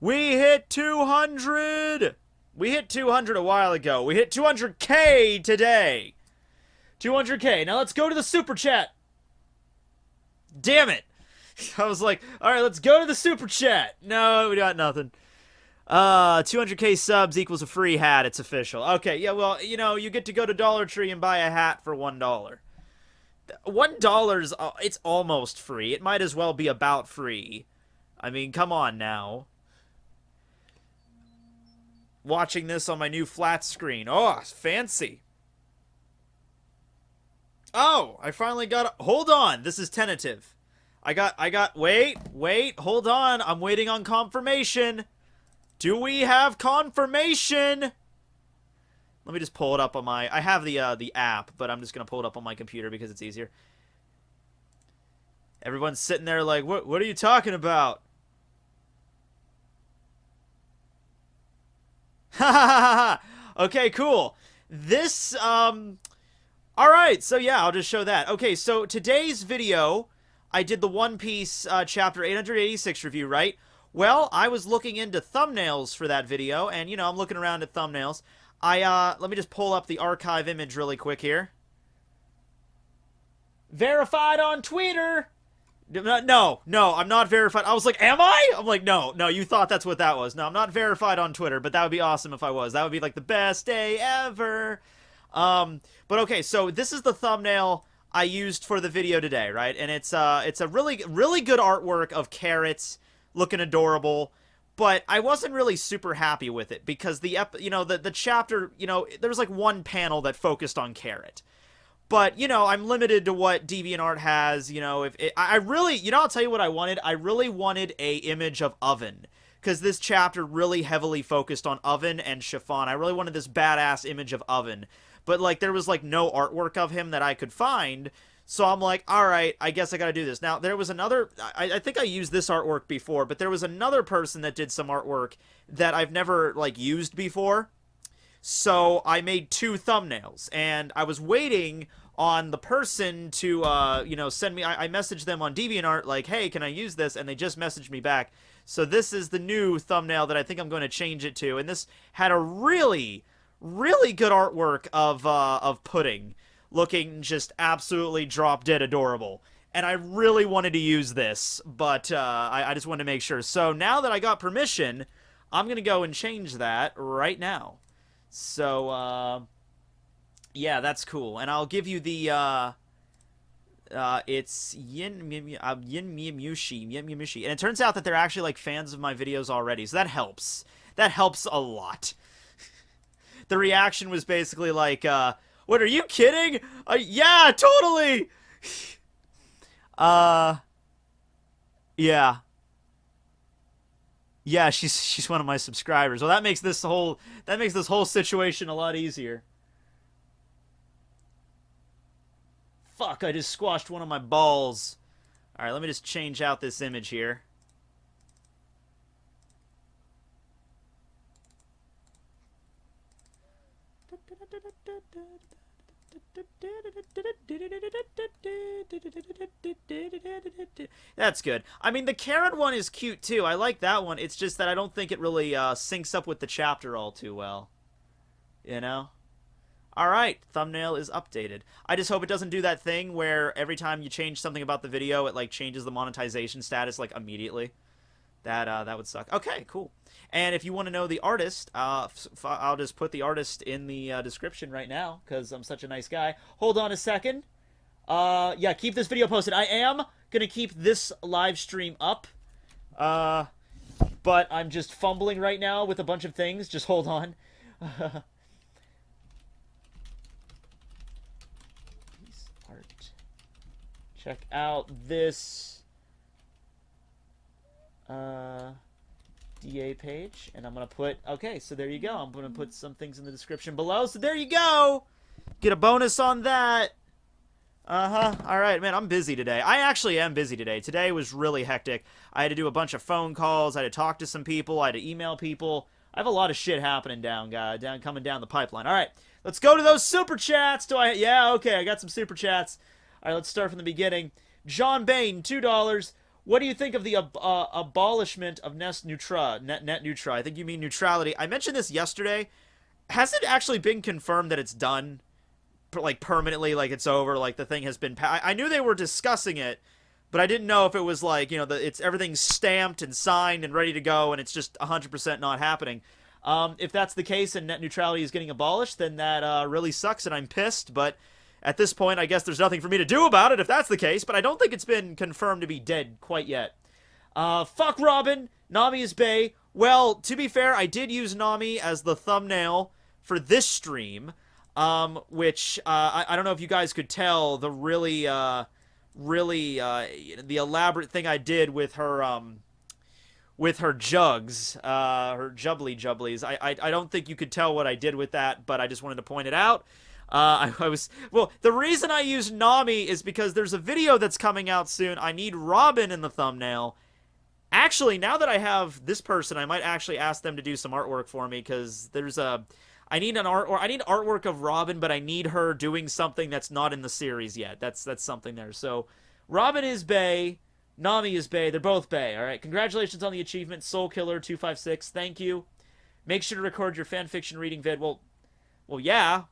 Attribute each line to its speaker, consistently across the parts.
Speaker 1: We hit 200! We hit 200 a while ago. We hit 200K today. 200K. Now let's go to the super chat. Damn it. I was like, alright, let's go to the super chat. No, we got nothing. 200K subs equals a free hat. It's official. Okay, yeah, well, you know, you get to go to Dollar Tree and buy a hat for $1. $1's, it's almost free. It might as well be about free. I mean, come on now. Watching this on my new flat screen. Oh, fancy. Oh, I finally got a... Hold on, this is tentative. Wait, hold on. I'm waiting on confirmation. Do we have confirmation? Let me just pull it up on my... I have the app, but I'm just going to pull it up on my computer because it's easier. Everyone's sitting there like, what are you talking about? Ha ha ha ha! Okay, cool. This, alright, so yeah, I'll just show that. Okay, so today's video, I did the One Piece, chapter 886 review, right? Well, I was looking into thumbnails for that video, and, you know, I'm looking around at thumbnails. Let me just pull up the archive image really quick here. Verified on Twitter! No, I'm not verified. I was like, am I? I'm like, no, you thought that's what that was. No, I'm not verified on Twitter, but that would be awesome if I was. That would be like the best day ever. But okay, so this is the thumbnail I used for the video today, right? And it's a really, really good artwork of carrots looking adorable, but I wasn't really super happy with it because the chapter, you know, there was like one panel that focused on Carrot. But, you know, I'm limited to what DeviantArt has, you know, I really, you know, I'll tell you what I wanted. I really wanted a image of Oven, because this chapter really heavily focused on Oven and Chiffon. I really wanted this badass image of Oven, but, like, there was, like, no artwork of him that I could find, so I'm like, alright, I guess I gotta do this. Now, there was another, I think I used this artwork before, but there was another person that did some artwork that I've never, like, used before. So I made two thumbnails, and I was waiting on the person to, you know, send me... I messaged them on DeviantArt, like, hey, can I use this? And they just messaged me back. So this is the new thumbnail that I think I'm going to change it to. And this had a really, really good artwork of Pudding, looking just absolutely drop-dead adorable. And I really wanted to use this, but I just wanted to make sure. So now that I got permission, I'm going to go and change that right now. So, yeah, that's cool. And I'll give you the, it's Yin Miyamushi. And it turns out that they're actually, like, fans of my videos already, so that helps. That helps a lot. The reaction was basically like, what, are you kidding? Yeah, totally! Yeah. Yeah, she's one of my subscribers. Well, that makes this whole situation a lot easier. Fuck, I just squashed one of my balls. Alright, let me just change out this image here. That's good. I mean, the carrot one is cute too. I like that one. It's just that I don't think it really syncs up with the chapter all too well. You know? Alright, thumbnail is updated. I just hope it doesn't do that thing where every time you change something about the video, it like changes the monetization status like immediately. That would suck. Okay, cool. And if you want to know the artist, I'll just put the artist in the description right now, because I'm such a nice guy. Hold on a second. Yeah, keep this video posted. I am going to keep this live stream up, but I'm just fumbling right now with a bunch of things. Just hold on. Art. Check out this DA page, and I'm gonna put, okay, so there you go. I'm gonna put some things in the description below, so there you go. Get a bonus on that. Alright, man, I'm busy today. I actually am busy today. Today was really hectic. I had to do a bunch of phone calls, I had to talk to some people, I had to email people. I have a lot of shit happening coming down the pipeline. Alright, let's go to those super chats. Yeah, okay, I got some super chats. Alright, let's start from the beginning. John Bain, $2. What do you think of the abolishment of net neutra? I think you mean neutrality. I mentioned this yesterday. Has it actually been confirmed that it's done? Like, permanently, like, it's over, like, the thing has been... I knew they were discussing it, but I didn't know if it was, like, you know, it's everything's stamped and signed and ready to go, and it's just 100% not happening. If that's the case and net neutrality is getting abolished, then that really sucks, and I'm pissed, but at this point, I guess there's nothing for me to do about it if that's the case, but I don't think it's been confirmed to be dead quite yet. Fuck Robin, Nami is bae. Well, to be fair, I did use Nami as the thumbnail for this stream, which, I don't know if you guys could tell the really, the elaborate thing I did with her jugs, her jubblies. I don't think you could tell what I did with that, but I just wanted to point it out. Well, the reason I used Nami is because there's a video that's coming out soon. I need Robin in the thumbnail. Actually, now that I have this person, I might actually ask them to do some artwork for me, because I need artwork of Robin, but I need her doing something that's not in the series yet. That's something there. So, Robin is bae, Nami is bae. They're both bae. All right. Congratulations on the achievement, Soul Killer 256. Thank you. Make sure to record your fanfiction reading vid. Well, yeah.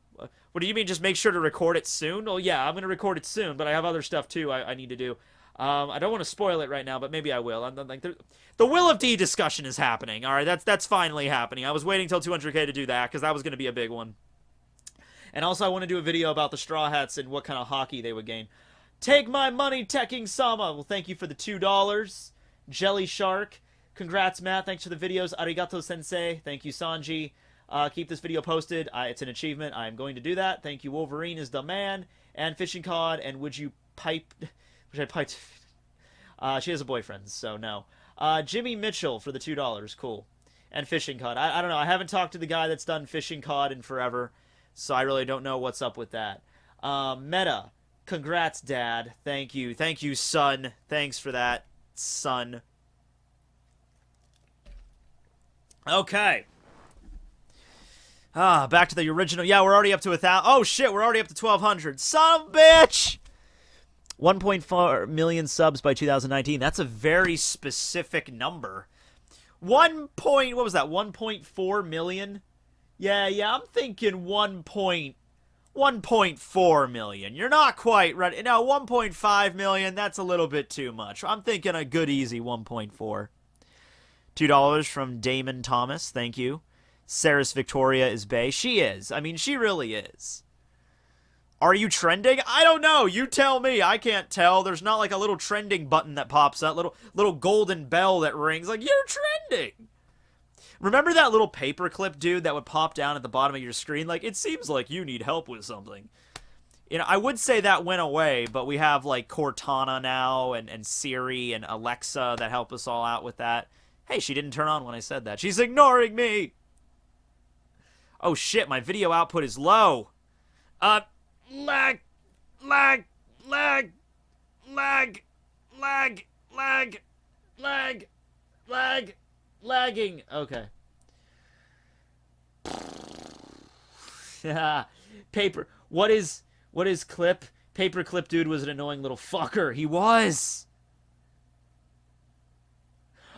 Speaker 1: What do you mean? Just make sure to record it soon? Well, yeah, I'm gonna record it soon, but I have other stuff too. I need to do. I don't want to spoil it right now, but maybe I will. I'm like, the Will of D discussion is happening. All right, that's finally happening. I was waiting till 200K to do that because that was going to be a big one. And also, I want to do a video about the Straw Hats and what kind of hockey they would gain. Take my money, Tekking101. Well, thank you for the $2. Jelly Shark. Congrats, Matt. Thanks for the videos. Arigato, Sensei. Thank you, Sanji. Keep this video posted. It's an achievement. I'm going to do that. Thank you, Wolverine is the man. And Fishing Cod. And would you pipe... Which I piped... she has a boyfriend, so no. Jimmy Mitchell for the $2. Cool. And Fishing Cod. I don't know. I haven't talked to the guy that's done Fishing Cod in forever, so I really don't know what's up with that. Meta. Congrats, Dad. Thank you. Thank you, son. Thanks for that, son. Okay. Back to the original. Yeah, we're already up to 1,000. Oh, shit, we're already up to 1,200. Son of a bitch! 1.4 million subs by 2019. That's a very specific number. What was that? 1.4 million? Yeah, I'm thinking 1.4 million. You're not quite right. No, 1.5 million, that's a little bit too much. I'm thinking a good easy 1.4. $2 from Damon Thomas. Thank you. Saris Victoria is bae. She is. I mean, she really is. Are you trending? I don't know. You tell me. I can't tell. There's not like a little trending button that pops up. Little golden bell that rings. Like, you're trending. Remember that little paperclip dude that would pop down at the bottom of your screen? Like, it seems like you need help with something. You know, I would say that went away, but we have, like, Cortana now and Siri and Alexa that help us all out with that. Hey, she didn't turn on when I said that. She's ignoring me. Oh, shit. My video output is low. Lag. Lagging. Okay. Yeah. Paper. What is clip? Paperclip dude was an annoying little fucker. He was.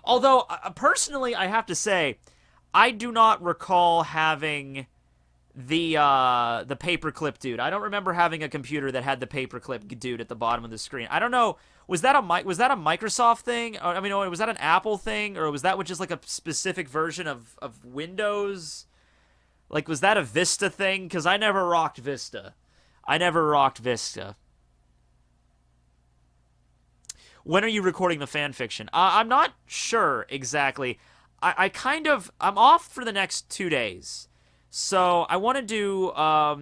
Speaker 1: Although, personally, I have to say, I do not recall having the paperclip dude. I don't remember having a computer that had the paperclip dude at the bottom of the screen. I don't know. Was that a Microsoft thing? Or, I mean, was that an Apple thing, or was that just like a specific version of Windows? Like, was that a Vista thing? Because I never rocked Vista. When are you recording the fan fiction? I'm not sure exactly. I'm off for the next 2 days. So I want to do I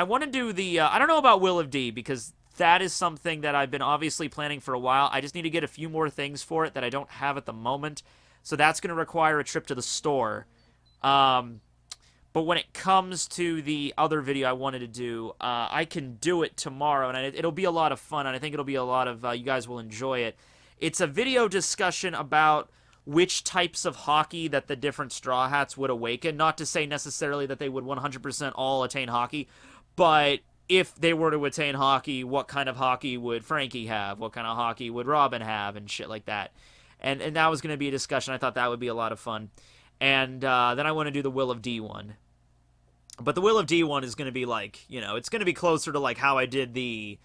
Speaker 1: don't know about Will of D, because that is something that I've been obviously planning for a while. I just need to get a few more things for it that I don't have at the moment. So that's going to require a trip to the store. But when it comes to the other video I wanted to do, I can do it tomorrow, and it'll be a lot of fun, and I think it'll be a lot of, you guys will enjoy it. It's a video discussion about which types of hockey that the different Straw Hats would awaken. Not to say necessarily that they would 100% all attain hockey, but if they were to attain hockey, what kind of hockey would Frankie have? What kind of hockey would Robin have? And shit like that. And that was going to be a discussion. I thought that would be a lot of fun. And then I want to do the Will of D one. But the Will of D one is going to be like, you know, it's going to be closer to like how I did the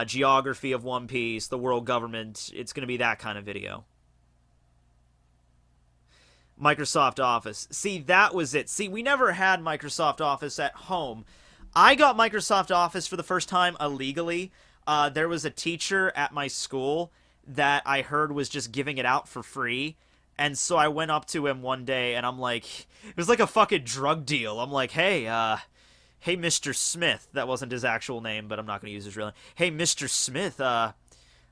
Speaker 1: geography of One Piece, the world government. It's going to be that kind of video. Microsoft Office. See, that was it. See, we never had Microsoft Office at home. I got Microsoft Office for the first time illegally. There was a teacher at my school that I heard was just giving it out for free. And so I went up to him one day and I'm like, it was like a fucking drug deal. I'm like, hey, Mr. Smith. That wasn't his actual name, but I'm not going to use his real name. Hey, Mr. Smith, I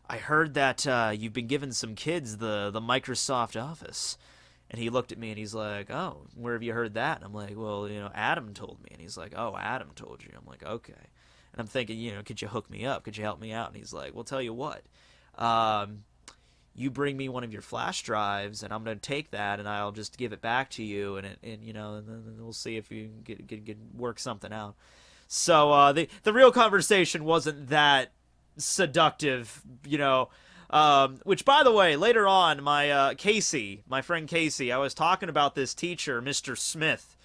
Speaker 1: heard that you've been giving some kids the Microsoft Office. And he looked at me and he's like, oh, where have you heard that? And I'm like, well, you know, Adam told me. And he's like, oh, Adam told you. I'm like, okay. And I'm thinking, you know, could you hook me up? Could you help me out? And he's like, well, tell you what. You bring me one of your flash drives and I'm going to take that and I'll just give it back to you. And you know, and then we'll see if you can work something out. So the real conversation wasn't that seductive, you know. Which, by the way, later on, my friend Casey, I was talking about this teacher, Mr. Smith,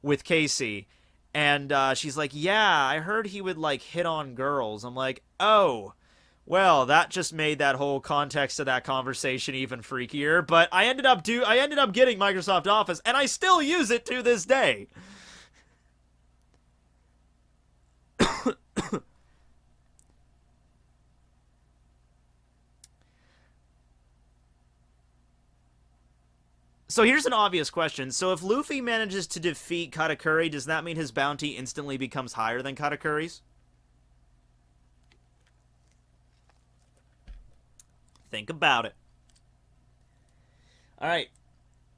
Speaker 1: with Casey, and she's like, yeah, I heard he would, like, hit on girls. I'm like, oh, well, that just made that whole context of that conversation even freakier, but I ended up getting Microsoft Office, and I still use it to this day. So here's an obvious question. So if Luffy manages to defeat Katakuri, does that mean his bounty instantly becomes higher than Katakuri's? Think about it. Alright.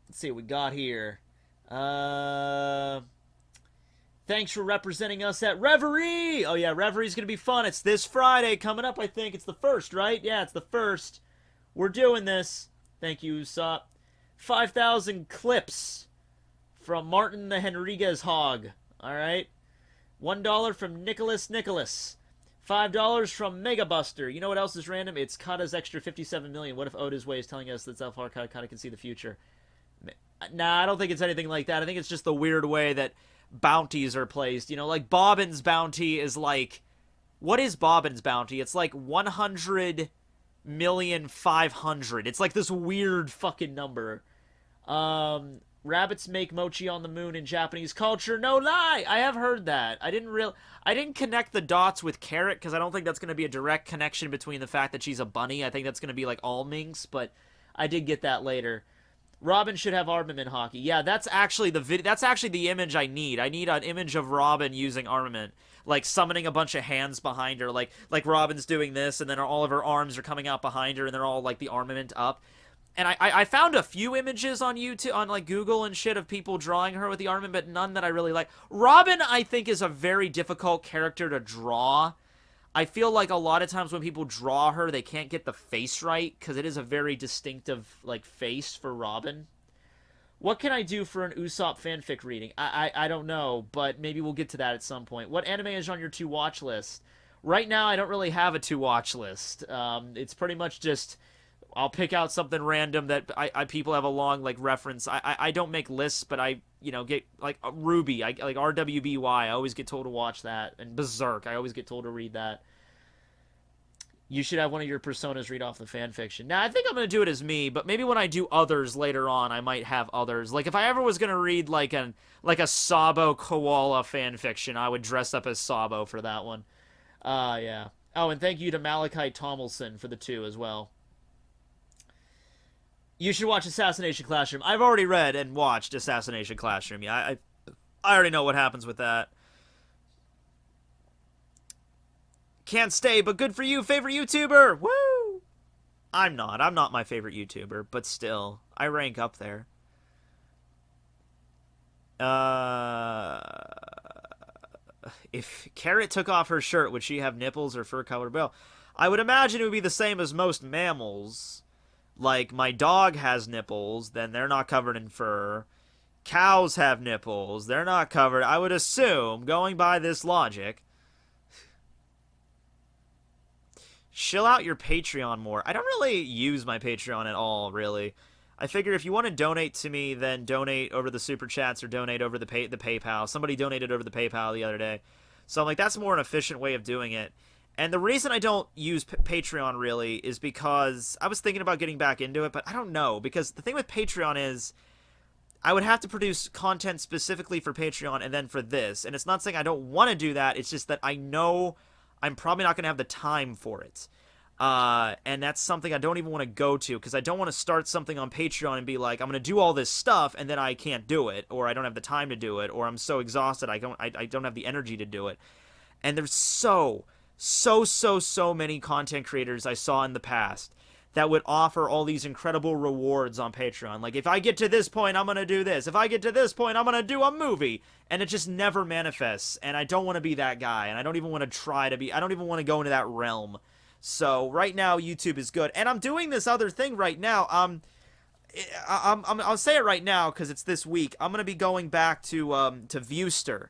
Speaker 1: Let's see what we got here. Thanks for representing us at Reverie! Oh yeah, Reverie's gonna be fun. It's this Friday coming up, I think. It's the 1st, right? Yeah, it's the 1st. We're doing this. Thank you, Usopp. 5,000 clips from Martin the Henriguez Hog. Alright. $1 from Nicholas. $5 from Mega Buster. You know what else is random? It's Kata's extra 57 million. What if Oda's way is telling us that how far Kata can see the future? Nah, I don't think it's anything like that. I think it's just the weird way that bounties are placed. You know, like Bobbin's bounty is like... What is Bobbin's bounty? It's like 100,500,000. It's like this weird fucking number. Rabbits make mochi on the moon in Japanese culture. No lie! I have heard that. I didn't connect the dots with Carrot because I don't think that's going to be a direct connection between the fact that she's a bunny. I think that's going to be like all minks, but I did get that later. Robin should have armament hockey. Yeah, that's actually the image I need. I need an image of Robin using armament. Like summoning a bunch of hands behind her, like Robin's doing this, and then all of her arms are coming out behind her, and they're all like the armament up. And I found a few images on YouTube, on like Google and shit, of people drawing her with the armament, but none that I really like. Robin, I think, is a very difficult character to draw. I feel like a lot of times when people draw her, they can't get the face right, because it is a very distinctive like face for Robin. What can I do for an Usopp fanfic reading? I don't know, but maybe we'll get to that at some point. What anime is on your to-watch list? Right now, I don't really have a to-watch list. It's pretty much just... I'll pick out something random that people have a long, like, reference. I don't make lists, but I, you know, get, like, Ruby. Like, RWBY. I always get told to watch that. And Berserk. I always get told to read that. You should have one of your personas read off the fanfiction. Now, I think I'm going to do it as me, but maybe when I do others later on, I might have others. Like, if I ever was going to read, like a Sabo Koala fanfiction, I would dress up as Sabo for that one. Yeah. Oh, and thank you to Malachi Tomlinson for the 2 as well. You should watch Assassination Classroom. I've already read and watched Assassination Classroom. Yeah, I already know what happens with that. Can't stay, but good for you, favorite YouTuber! Woo! I'm not my favorite YouTuber, but still, I rank up there. If Carrot took off her shirt, would she have nipples or fur-colored bill? I would imagine it would be the same as most mammals. Like, my dog has nipples, then they're not covered in fur. Cows have nipples, they're not covered. I would assume, going by this logic. Shill out your Patreon more. I don't really use my Patreon at all, really. I figure if you want to donate to me, then donate over the Super Chats or donate over the PayPal. Somebody donated over the PayPal the other day. So I'm like, that's more an efficient way of doing it. And the reason I don't use Patreon, really, is because I was thinking about getting back into it, but I don't know. Because the thing with Patreon is I would have to produce content specifically for Patreon and then for this. And it's not saying I don't want to do that. It's just that I know I'm probably not going to have the time for it. And that's something I don't even want to go to, because I don't want to start something on Patreon and be like, I'm going to do all this stuff, and then I can't do it, or I don't have the time to do it, or I'm so exhausted I don't have the energy to do it. And there's so many content creators I saw in the past that would offer all these incredible rewards on Patreon. Like, if I get to this point, I'm going to do this. If I get to this point, I'm going to do a movie. And it just never manifests. And I don't want to be that guy. And I don't even want to try to be. I don't even want to go into that realm. So right now, YouTube is good. And I'm doing this other thing right now. I'll say it right now because it's this week. I'm going to be going back to Viewster.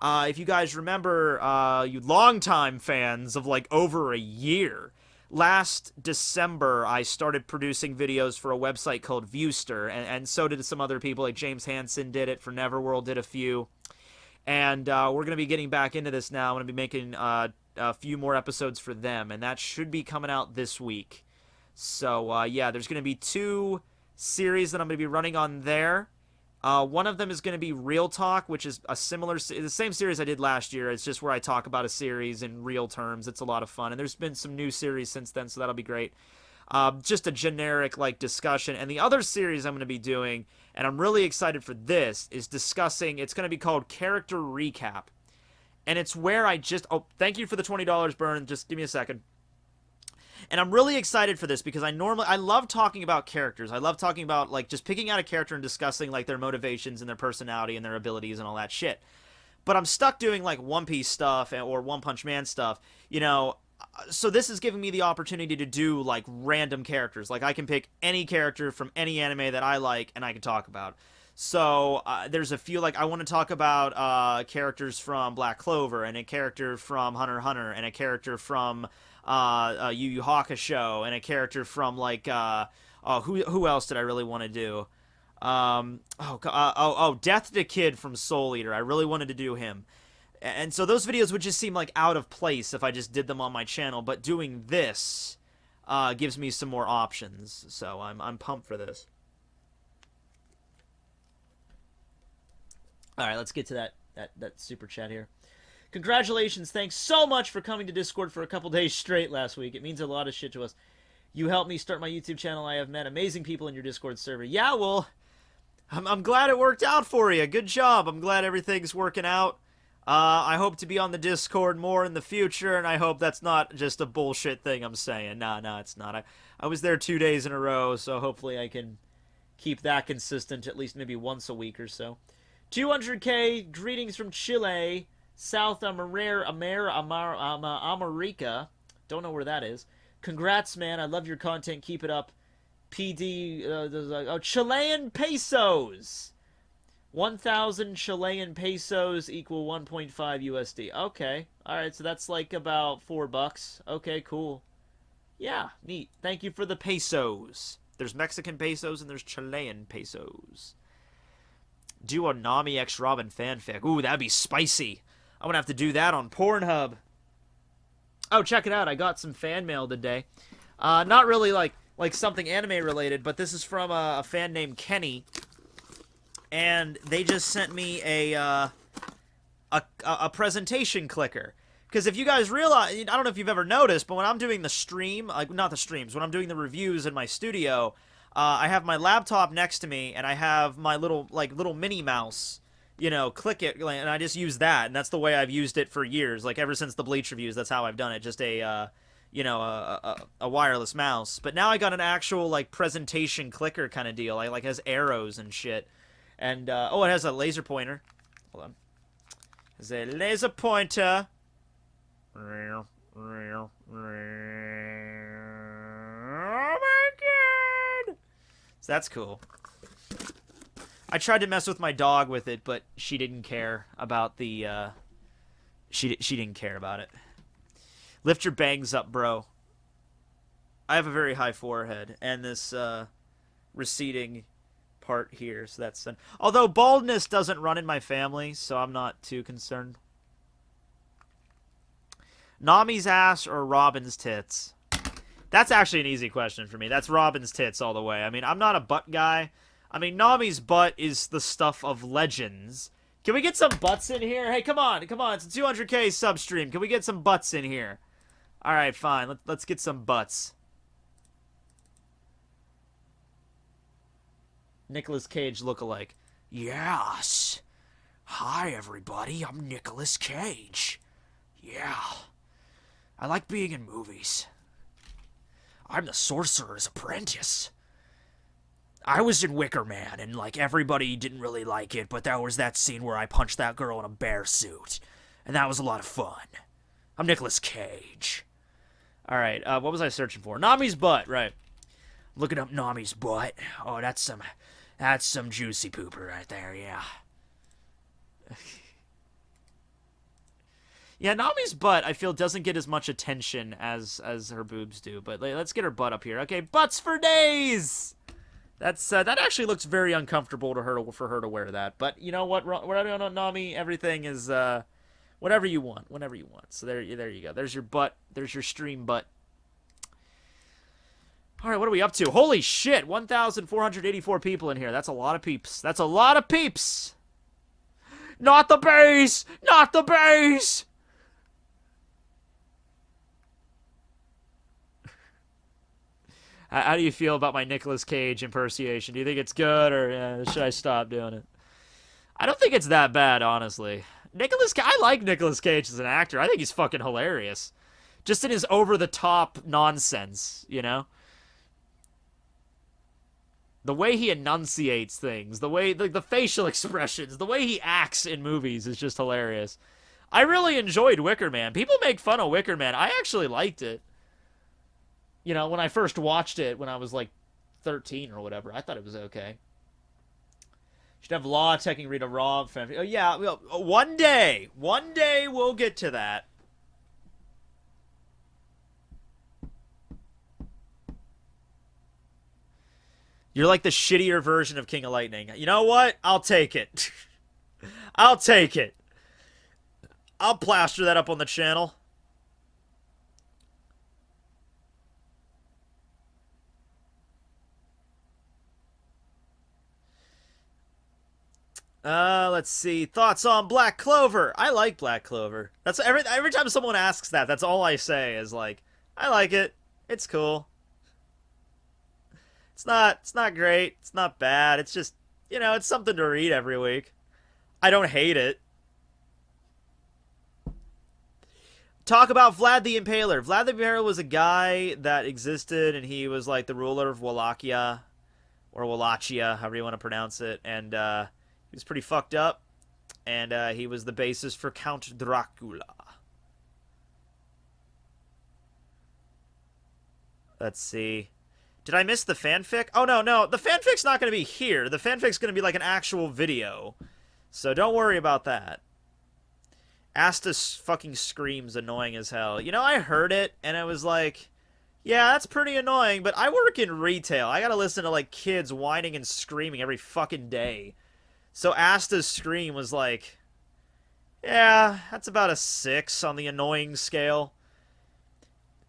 Speaker 1: If you guys remember, you longtime fans of like over a year, last December I started producing videos for a website called Viewster, and so did some other people, like James Hansen did it, for Neverworld did a few. And we're going to be getting back into this now. I'm going to be making a few more episodes for them, and that should be coming out this week. So, yeah, there's going to be 2 series that I'm going to be running on there. One of them is going to be Real Talk, which is the same series I did last year. It's just where I talk about a series in real terms. It's a lot of fun, and there's been some new series since then, so that'll be great. Just a generic, like, discussion. And the other series I'm going to be doing, and I'm really excited for this, is discussing, it's going to be called Character Recap. And it's where I just, oh, thank you for the $20, Burn, just give me a second. And I'm really excited for this because I love talking about characters. I love talking about, like, just picking out a character and discussing, like, their motivations and their personality and their abilities and all that shit. But I'm stuck doing, like, One Piece stuff or One Punch Man stuff, you know. So this is giving me the opportunity to do, like, random characters. Like, I can pick any character from any anime that I like and I can talk about. So there's a few, like, I want to talk about characters from Black Clover, and a character from Hunter x Hunter, and a character from Yu Yu Hakusho, and a character from, like, who else did I really want to do? Death to Kid from Soul Eater. I really wanted to do him. And so those videos would just seem, like, out of place if I just did them on my channel, but doing this gives me some more options. So I'm pumped for this. All right, let's get to that super chat here. Congratulations. Thanks so much for coming to Discord for a couple days straight last week. It means a lot of shit to us. You helped me start my YouTube channel. I have met amazing people in your Discord server. Yeah, well, I'm glad it worked out for you. Good job. I'm glad everything's working out. I hope to be on the Discord more in the future, and I hope that's not just a bullshit thing I'm saying. No, it's not. I was there 2 days in a row, so hopefully I can keep that consistent at least maybe once a week or so. 200K, greetings from Chile, South America. Don't know where that is. Congrats, man. I love your content. Keep it up. PD, Chilean pesos. 1,000 Chilean pesos equal 1.5 USD. Okay. All right, so that's like about $4. Okay, cool. Yeah, neat. Thank you for the pesos. There's Mexican pesos and there's Chilean pesos. Do a Nami X Robin fanfic. Ooh, that'd be spicy. I'm gonna have to do that on Pornhub. Oh, check it out. I got some fan mail today. Not really like something anime related, but this is from a fan named Kenny. And they just sent me a presentation clicker. Because if you guys realize, I don't know if you've ever noticed, but when I'm doing the stream, like, not the streams, when I'm doing the reviews in my studio, I have my laptop next to me, and I have my little Minnie Mouse, you know, click it, and I just use that, and that's the way I've used it for years, like, ever since the Bleach reviews, that's how I've done it, just a wireless mouse. But now I got an actual, like, presentation clicker kind of deal, like, has arrows and shit, and, it has a laser pointer. Hold on. It has a laser pointer. Oh my god! So that's cool. I tried to mess with my dog with it, but she didn't care about the, she didn't care about it. Lift your bangs up, bro. I have a very high forehead, and this receding part here, so that's... Although baldness doesn't run in my family, so I'm not too concerned. Nami's ass or Robin's tits? That's actually an easy question for me. That's Robin's tits all the way. I mean, I'm not a butt guy. I mean, Nami's butt is the stuff of legends. Can we get some butts in here? Hey, come on, come on. It's a 200K sub stream. Can we get some butts in here? All right, fine. Let's get some butts. Nicolas Cage lookalike. Yes. Hi, everybody. I'm Nicolas Cage. Yeah. I like being in movies. I'm the Sorcerer's Apprentice. I was in Wicker Man, and, like, everybody didn't really like it, but there was that scene where I punched that girl in a bear suit. And that was a lot of fun. I'm Nicolas Cage. Alright, what was I searching for? Nami's butt, right. Looking up Nami's butt. Oh, that's some juicy pooper right there, yeah. Yeah, Nami's butt, I feel, doesn't get as much attention as her boobs do. But let's get her butt up here. Okay, butts for days! That actually looks very uncomfortable for her to wear that. But you know what? Whatever on Nami, everything is whatever you want, whenever you want. So there you go. There's your butt. There's your stream butt. All right, what are we up to? Holy shit! 1,484 people in here. That's a lot of peeps. That's a lot of peeps. Not the base. Not the base. How do you feel about my Nicolas Cage impersonation? Do you think it's good, or should I stop doing it? I don't think it's that bad, honestly. I like Nicolas Cage as an actor. I think he's fucking hilarious. Just in his over-the-top nonsense, you know? The way he enunciates things, the way, like, the facial expressions, the way he acts in movies is just hilarious. I really enjoyed Wicker Man. People make fun of Wicker Man. I actually liked it. You know, when I first watched it when I was like 13 or whatever, I thought it was okay. Should have Law Tekking read a raw fan. Oh yeah, one day we'll get to that. You're like the shittier version of King of Lightning. You know what? I'll take it. I'll take it. I'll plaster that up on the channel. Let's see. Thoughts on Black Clover? I like Black Clover. That's every time someone asks that, that's all I say is like, I like it. It's cool. It's not great. It's not bad. It's just, you know, it's something to read every week. I don't hate it. Talk about Vlad the Impaler. Vlad the Impaler was a guy that existed, and he was like the ruler of Wallachia, or Wallachia, however you want to pronounce it, and he was pretty fucked up, and he was the basis for Count Dracula. Let's see. Did I miss the fanfic? Oh, no. The fanfic's not going to be here. The fanfic's going to be like an actual video. So don't worry about that. Asta's fucking screams annoying as hell. You know, I heard it, and I was like, yeah, that's pretty annoying, but I work in retail. I gotta listen to, like, kids whining and screaming every fucking day. So Asta's scream was like, yeah, that's about a 6 on the annoying scale.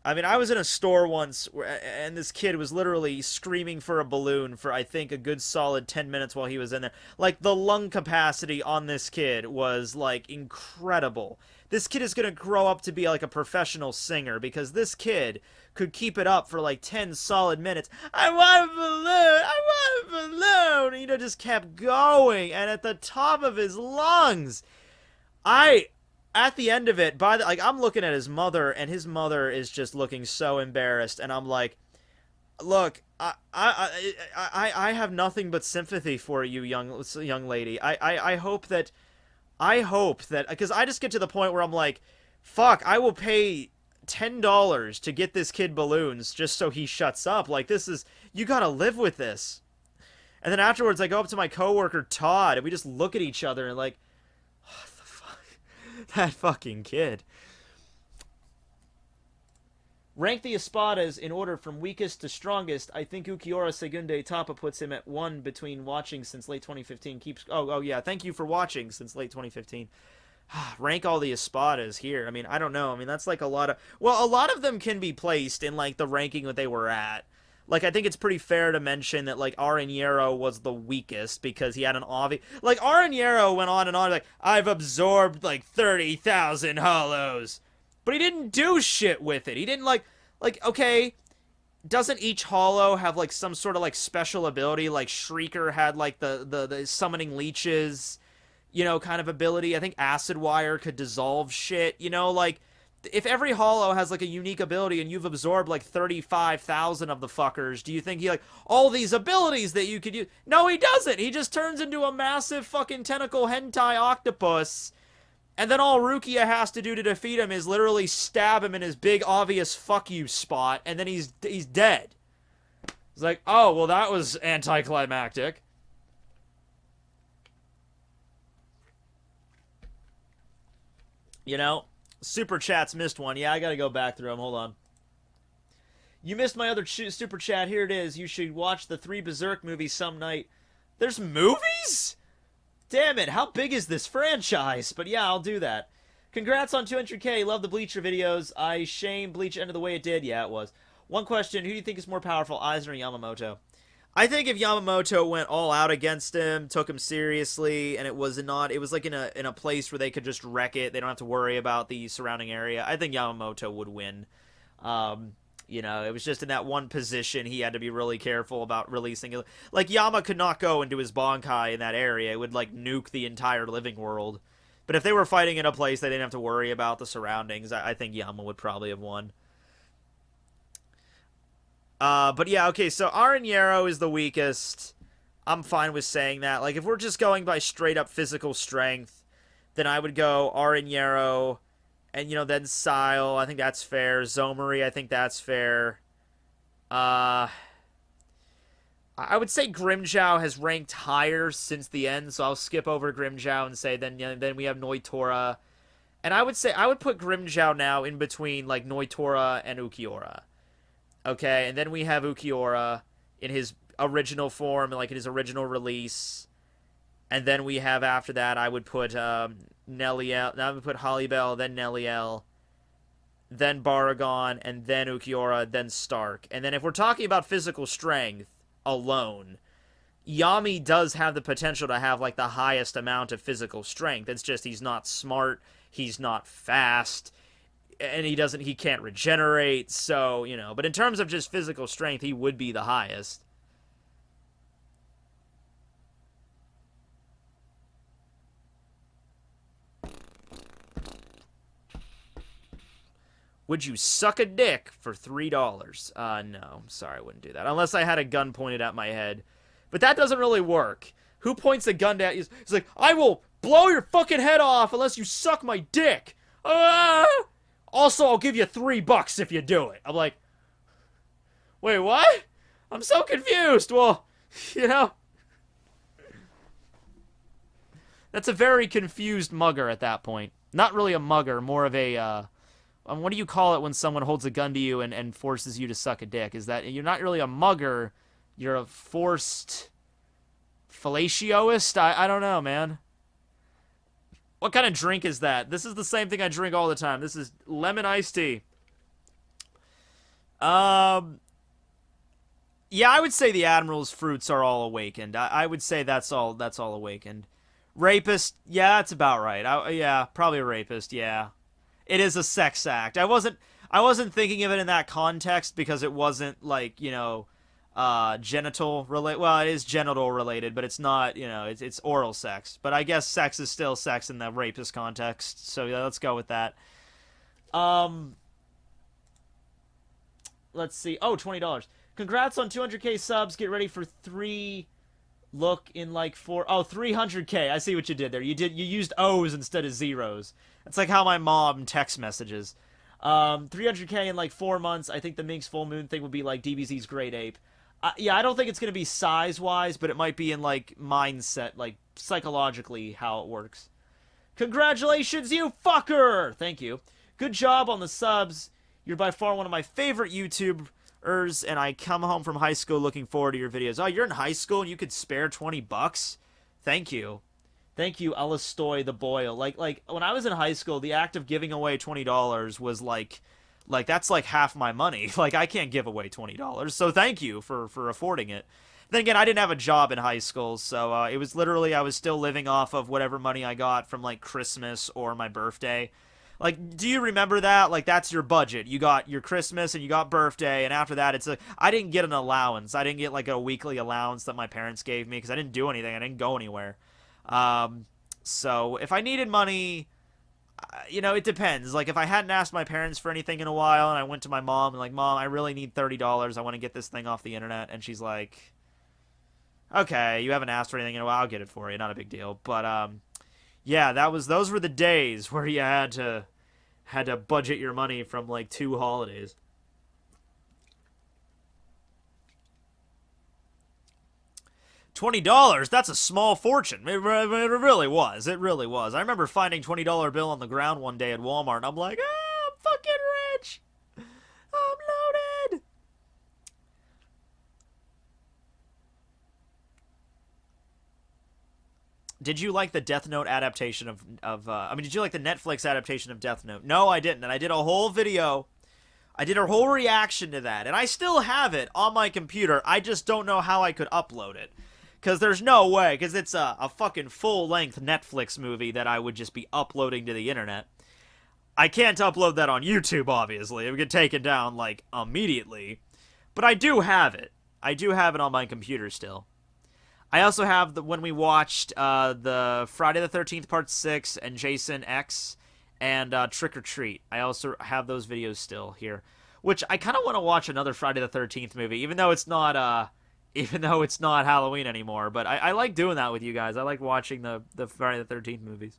Speaker 1: I mean, I was in a store once, and this kid was literally screaming for a balloon for, I think, a good solid 10 minutes while he was in there. Like, the lung capacity on this kid was, like, incredible. This kid is going to grow up to be, like, a professional singer, because this kid could keep it up for, like, 10 solid minutes. I want a balloon! I want a balloon! And, you know, just kept going, and at the top of his lungs, at the end of it, I'm looking at his mother, and his mother is just looking so embarrassed, and I'm like, look, I have nothing but sympathy for you, young lady. I hope that, because I just get to the point where I'm like, fuck, I will pay $10 to get this kid balloons just so he shuts up. Like, you gotta live with this. And then afterwards, I go up to my coworker, Todd, and we just look at each other and like, that fucking kid. Rank the Espadas in order from weakest to strongest. I think Ukiura Segunde Tapa puts him at 1 between watching since late 2015. Keeps. Oh, yeah. Thank you for watching since late 2015. Rank all the Espadas here. I mean, I don't know. I mean, that's like a lot of. Well, a lot of them can be placed in like the ranking that they were at. Like, I think it's pretty fair to mention that, like, Aranero was the weakest because he had an obvious... Like, Aranero went on and on, like, I've absorbed, like, 30,000 hollows. But he didn't do shit with it. He didn't, like, okay, doesn't each hollow have, like, some sort of, like, special ability? Like, Shrieker had, like, the summoning leeches, you know, kind of ability. I think Acid Wire could dissolve shit, you know, like... If every hollow has, like, a unique ability and you've absorbed, like, 35,000 of the fuckers, do you think he, like, all these abilities that you could use? No, he doesn't! He just turns into a massive fucking tentacle hentai octopus, and then all Rukia has to do to defeat him is literally stab him in his big, obvious fuck you spot, and then he's dead. It's like, oh, well, that was anticlimactic. You know? Super Chat's missed one. Yeah, I gotta go back through them. Hold on. You missed my other Super Chat. Here it is. You should watch the 3 Berserk movies some night. There's movies? Damn it. How big is this franchise? But yeah, I'll do that. Congrats on 200k. Love the Bleacher videos. I shame Bleach ended the way it did. Yeah, it was. One question. Who do you think is more powerful, Eisner or Yamamoto? I think if Yamamoto went all out against him, took him seriously, and it was like in a place where they could just wreck it, they don't have to worry about the surrounding area, I think Yamamoto would win. You know, it was just in that one position he had to be really careful about releasing it. Like, Yama could not go into his Bankai in that area. It would, like, nuke the entire living world. But if they were fighting in a place they didn't have to worry about the surroundings, I think Yama would probably have won. But yeah, okay, so Aranero is the weakest. I'm fine with saying that. Like, if we're just going by straight-up physical strength, then I would go Aranero, and, you know, then Sile. I think that's fair. Zomari, I think that's fair. I would say Grimmjow has ranked higher since the end, so I'll skip over Grimmjow and say then we have Noitora. And I would say, I would put Grimmjow now in between, like, Noitora and Ukiura. Okay, and then we have Ukiura in his original form, like in his original release. And then we have, after that, I would put Neliel. Now I would put Hollybell, then Neliel, then Baragon, and then Ukiura, then Stark. And then if we're talking about physical strength alone, Yami does have the potential to have, like, the highest amount of physical strength. It's just he's not smart, he's not fast, and he can't regenerate, so, you know. But in terms of just physical strength, he would be the highest. Would you suck a dick for $3? No. Sorry, I wouldn't do that. Unless I had a gun pointed at my head. But that doesn't really work. Who points a gun at you? It's like, I will blow your fucking head off unless you suck my dick. Also, I'll give you $3 if you do it. I'm like, wait, what? I'm so confused. Well, you know, that's a very confused mugger at that point. Not really a mugger, more of a, what do you call it when someone holds a gun to you and forces you to suck a dick? Is that, you're not really a mugger, you're a forced fellatioist? I don't know, man. What kind of drink is that? This is the same thing I drink all the time. This is lemon iced tea. Yeah, I would say the Admiral's fruits are all awakened. I would say that's all awakened. Rapist, yeah, that's about right. Yeah, probably a rapist, yeah. It is a sex act. I wasn't thinking of it in that context because it wasn't, like, you know, genital related. Well, it is genital related, but it's not, you know, it's oral sex. But I guess sex is still sex in the rapist context. So yeah, let's go with that. Let's see. Oh, $20. Congrats on 200k subs. Get ready for 3 look in like 4. Oh, 300k. I see what you did there. You used O's instead of zeros. That's like how my mom text messages. 300k in like 4 months. I think the Minx full moon thing would be like DBZ's Great Ape. Yeah, I don't think it's going to be size-wise, but it might be in, like, mindset, like, psychologically how it works. Congratulations, you fucker! Thank you. Good job on the subs. You're by far one of my favorite YouTubers, and I come home from high school looking forward to your videos. Oh, you're in high school and you could spare 20 bucks? Thank you. Thank you, Elistoy the Boyle. Like when I was in high school, the act of giving away $20 was like that's like half my money. Like I can't give away $20, so thank you for affording it. Then again, I didn't have a job in high school, so it was literally I was still living off of whatever money I got from like Christmas or my birthday. Like, do you remember that? Like, that's your budget. You got your Christmas and you got birthday, and after that, I didn't get an allowance. I didn't get like a weekly allowance that my parents gave me because I didn't do anything. I didn't go anywhere. So if I needed money, it depends. Like, if I hadn't asked my parents for anything in a while, and I went to my mom and like, Mom, I really need $30. I want to get this thing off the internet, and she's like, okay, you haven't asked for anything in a while. I'll get it for you. Not a big deal. But yeah, those were the days where you had to budget your money from like 2 holidays. $20, that's a small fortune. It really was. It really was. I remember finding $20 bill on the ground one day at Walmart, and I'm like, I'm fucking rich. I'm loaded. Did you like the Death Note adaptation did you like the Netflix adaptation of Death Note? No, I didn't, and I did a whole video. I did a whole reaction to that, and I still have it on my computer. I just don't know how I could upload it. Because there's no way, because it's a fucking full-length Netflix movie that I would just be uploading to the internet. I can't upload that on YouTube, obviously. It would get taken down, like, immediately. But I do have it. I do have it on my computer still. I also have when we watched the Friday the 13th Part 6 and Jason X and Trick or Treat. I also have those videos still here. Which I kind of want to watch another Friday the 13th movie, even though it's not Halloween anymore. But I like doing that with you guys. I like watching the Friday the 13th movies.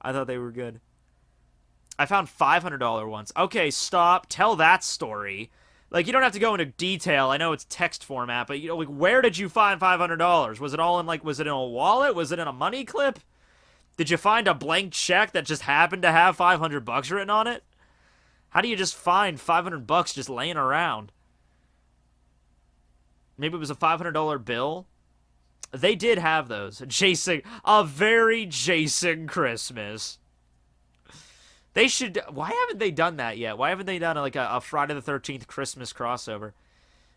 Speaker 1: I thought they were good. I found $500 ones. Okay, stop. Tell that story. Like, you don't have to go into detail. I know it's text format, but, like, where did you find $500? Was it all in, like, was it in a wallet? Was it in a money clip? Did you find a blank check that just happened to have $500 written on it? How do you just find $500 just laying around? Maybe it was a $500 bill? They did have those. A very Jason Christmas. They should. Why haven't they done that yet? Why haven't they done like a Friday the 13th Christmas crossover?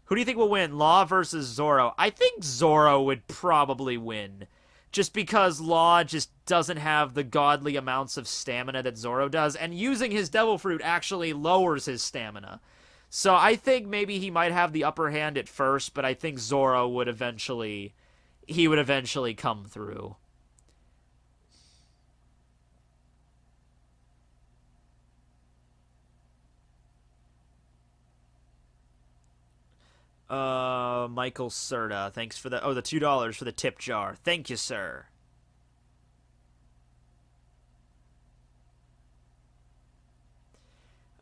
Speaker 1: Who do you think will win, Law versus Zorro? I think Zorro would probably win. Just because Law just doesn't have the godly amounts of stamina that Zorro does, and using his Devil Fruit actually lowers his stamina. So I think maybe he might have the upper hand at first, but I think Zorro would eventually come through. Michael Serta, thanks for the $2 for the tip jar. Thank you, sir.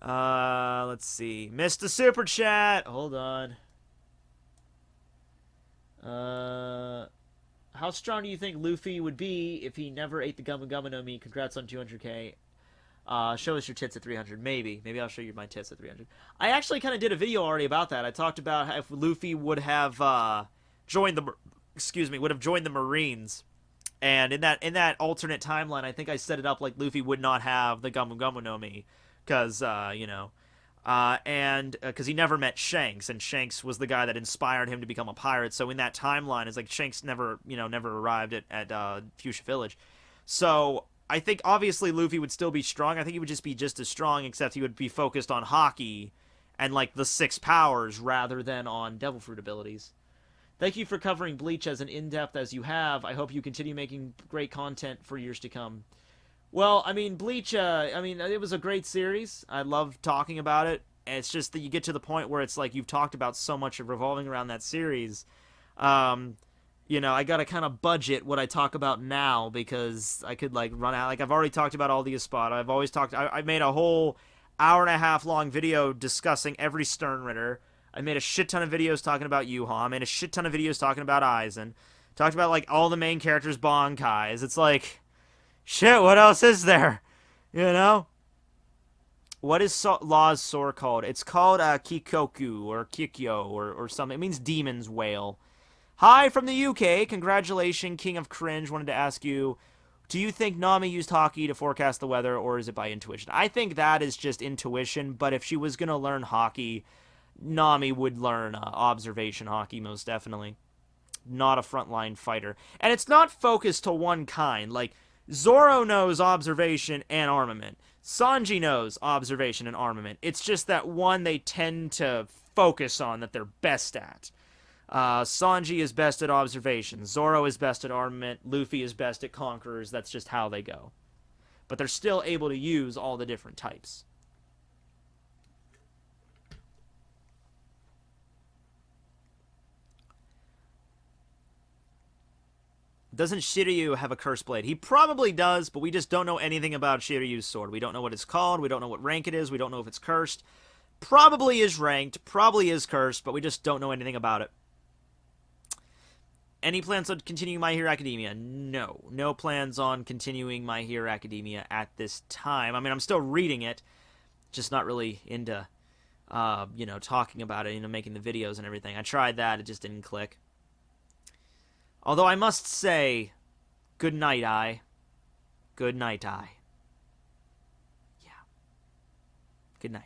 Speaker 1: Let's see. Missed a super chat. Hold on. How strong do you think Luffy would be if he never ate the Gumma Gumma no Mi? Congrats on 200k. Show us your tits at 300. Maybe I'll show you my tits at 300. I actually kind of did a video already about that. I talked about how if Luffy would have joined the Marines, and in that alternate timeline, I think I set it up like Luffy would not have the Gumma Gumma no Mi, because because he never met Shanks, and Shanks was the guy that inspired him to become a pirate. So in that timeline, it's like Shanks never arrived at Fuchsia Village. So I think obviously Luffy would still be strong. I think he would just be just as strong, except he would be focused on hockey and like the 6 powers rather than on Devil Fruit abilities. Thank you for covering Bleach as an in-depth as you have. I hope you continue making great content for years to come. Well, I mean, Bleach, it was a great series. I love talking about it. And it's just that you get to the point where it's like you've talked about so much of revolving around that series. I gotta kind of budget what I talk about now, because I could like run out. Like, I've already talked about all the Espada. I made a whole hour-and-a-half long video discussing every Stern Ritter. I made a shit ton of videos talking about Yuha. I made a shit ton of videos talking about Aizen. Talked about like all the main characters' Bankais. It's like, shit, what else is there? What is Law's sword called? It's called Kikoku or Kikyo or something. It means demon's whale. Hi from the UK. Congratulations, King of Cringe. Wanted to ask you, do you think Nami used hockey to forecast the weather, or is it by intuition? I think that is just intuition, but if she was going to learn hockey, Nami would learn observation hockey, most definitely. Not a frontline fighter. And it's not focused to one kind. Like, Zoro knows observation and armament. Sanji knows observation and armament. It's just that one they tend to focus on that they're best at. Sanji is best at observation. Zoro is best at armament. Luffy is best at conquerors. That's just how they go. But they're still able to use all the different types. Doesn't Shiryu have a curse blade? He probably does, but we just don't know anything about Shiryu's sword. We don't know what it's called. We don't know what rank it is. We don't know if it's cursed. Probably is ranked. Probably is cursed, but we just don't know anything about it. Any plans on continuing My Hero Academia? No. No plans on continuing My Hero Academia at this time. I mean, I'm still reading it. Just not really into, talking about it, making the videos and everything. I tried that. It just didn't click. Although I must say, good night, I. Good night, I. Yeah. Good night.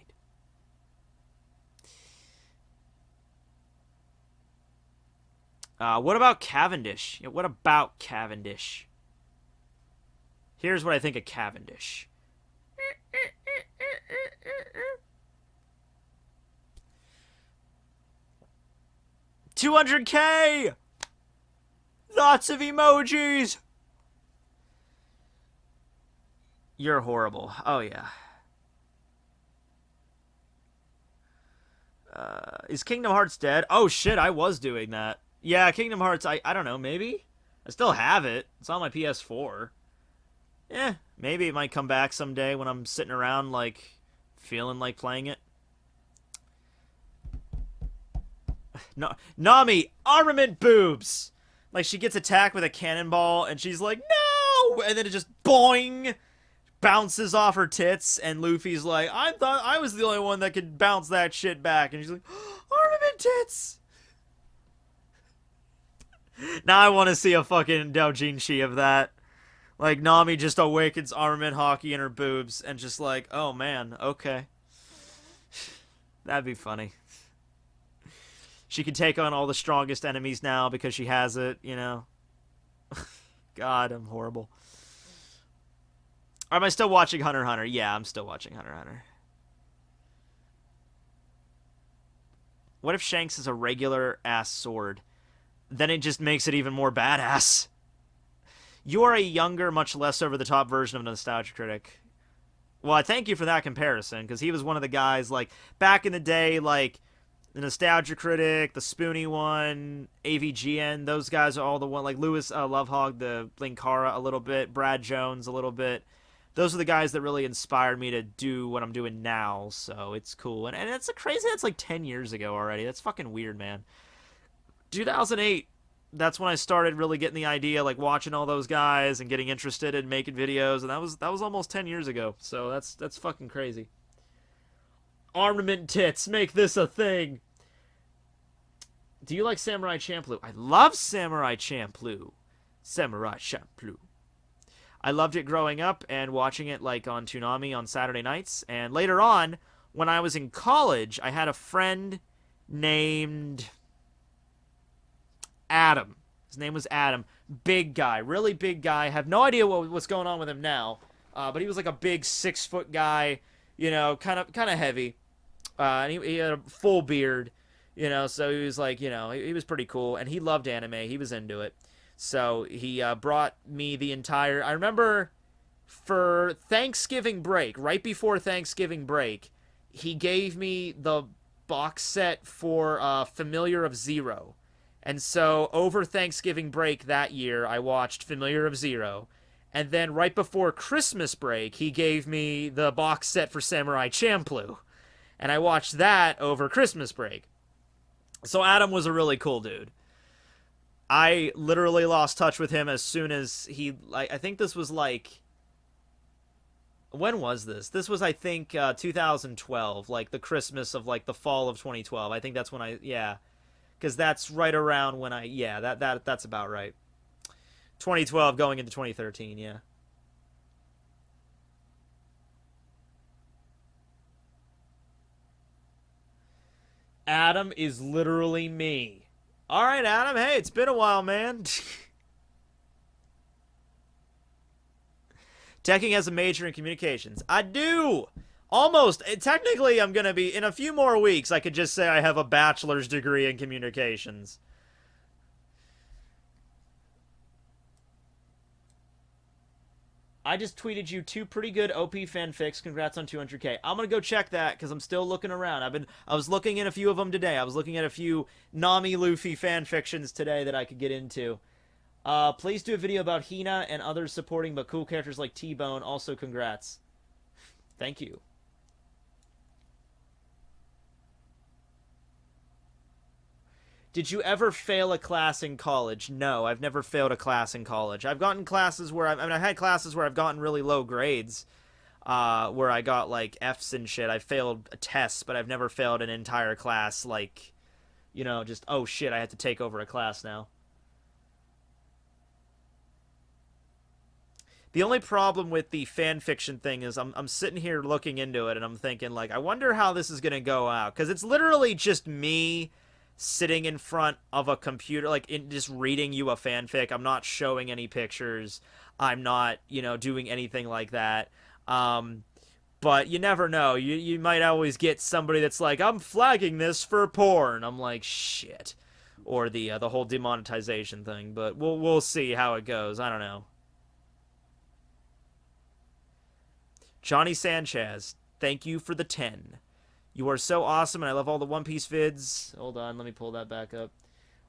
Speaker 1: What about Cavendish? Yeah, what about Cavendish? Here's what I think of Cavendish. $200K! Lots of emojis! You're horrible. Oh, yeah. Is Kingdom Hearts dead? Oh, shit, I was doing that. Yeah, Kingdom Hearts, I don't know, maybe? I still have it. It's on my PS4. Yeah, maybe it might come back someday when I'm sitting around, like, feeling like playing it. No, Nami, armament boobs! Like, she gets attacked with a cannonball, and she's like, no! And then it just, boing! Bounces off her tits, and Luffy's like, I thought I was the only one that could bounce that shit back. And she's like, armament tits! Now I want to see a fucking doujinshi of that. Like, Nami just awakens armament hockey in her boobs, and just like, oh man, okay. That'd be funny. She can take on all the strongest enemies now because she has it, God, I'm horrible. Am I still watching Hunter x Hunter? Yeah, I'm still watching Hunter x Hunter. What if Shanks is a regular-ass sword? Then it just makes it even more badass. You are a younger, much less over-the-top version of Nostalgia Critic. Well, I thank you for that comparison, because he was one of the guys, like, back in the day, like, the Nostalgia Critic, the Spoonie one, AVGN, those guys are all the one, like Lewis Lovehog, the Linkara a little bit, Brad Jones a little bit. Those are the guys that really inspired me to do what I'm doing now, so it's cool. And it's crazy, that's like 10 years ago already. That's fucking weird, man. 2008, that's when I started really getting the idea, like watching all those guys and getting interested in making videos, and that was almost 10 years ago, so that's fucking crazy. Armament tits, make this a thing. Do you like Samurai Champloo? I love Samurai Champloo. Samurai Champloo. I loved it growing up and watching it like on Toonami on Saturday nights. And later on, when I was in college, I had a friend named Adam. His name was Adam. Big guy, really big guy. Have no idea what's going on with him now. But he was like a big 6-foot guy, kind of heavy. And he had a full beard, so he was like, he was pretty cool. And he loved anime. He was into it. So he brought me the entire... I remember for Thanksgiving break, right before Thanksgiving break, he gave me the box set for Familiar of Zero. And so over Thanksgiving break that year, I watched Familiar of Zero. And then right before Christmas break, he gave me the box set for Samurai Champloo. And I watched that over Christmas break. So Adam was a really cool dude. I literally lost touch with him as soon as he... I think this was like... When was this? This was, I think, 2012, like the Christmas of like the fall of 2012. I think that's when yeah, because that's right around when yeah, that's about right. 2012 going into 2013, yeah. Adam is literally me. All right, Adam. Hey, it's been a while, man. Tekking has a major in communications. I do! Almost. Technically, I'm going to be... In a few more weeks, I could just say I have a bachelor's degree in communications. I just tweeted you 2 pretty good OP fanfics. Congrats on 200k. I'm going to go check that because I'm still looking around. I was looking at a few of them today. I was looking at a few Nami Luffy fanfictions today that I could get into. Please do a video about Hina and others supporting but cool characters like T-Bone. Also, congrats. Thank you. Did you ever fail a class in college? No, I've never failed a class in college. I've gotten classes where I've had classes where I've gotten really low grades, where I got like F's and shit. I failed tests, but I've never failed an entire class. Like, you know, just oh shit, I have to take over a class now. The only problem with the fan fiction thing is I'm sitting here looking into it and I'm thinking, like, I wonder how this is going to go out. Because it's literally just me sitting in front of a computer, like, just reading you a fanfic. I'm not showing any pictures. I'm not, you know, doing anything like that. But you never know. You might always get somebody that's like, I'm flagging this for porn. I'm like, shit. Or the whole demonetization thing. But we'll see how it goes. I don't know. Johnny Sanchez, thank you for the 10. You are so awesome, and I love all the One Piece vids. Hold on, let me pull that back up.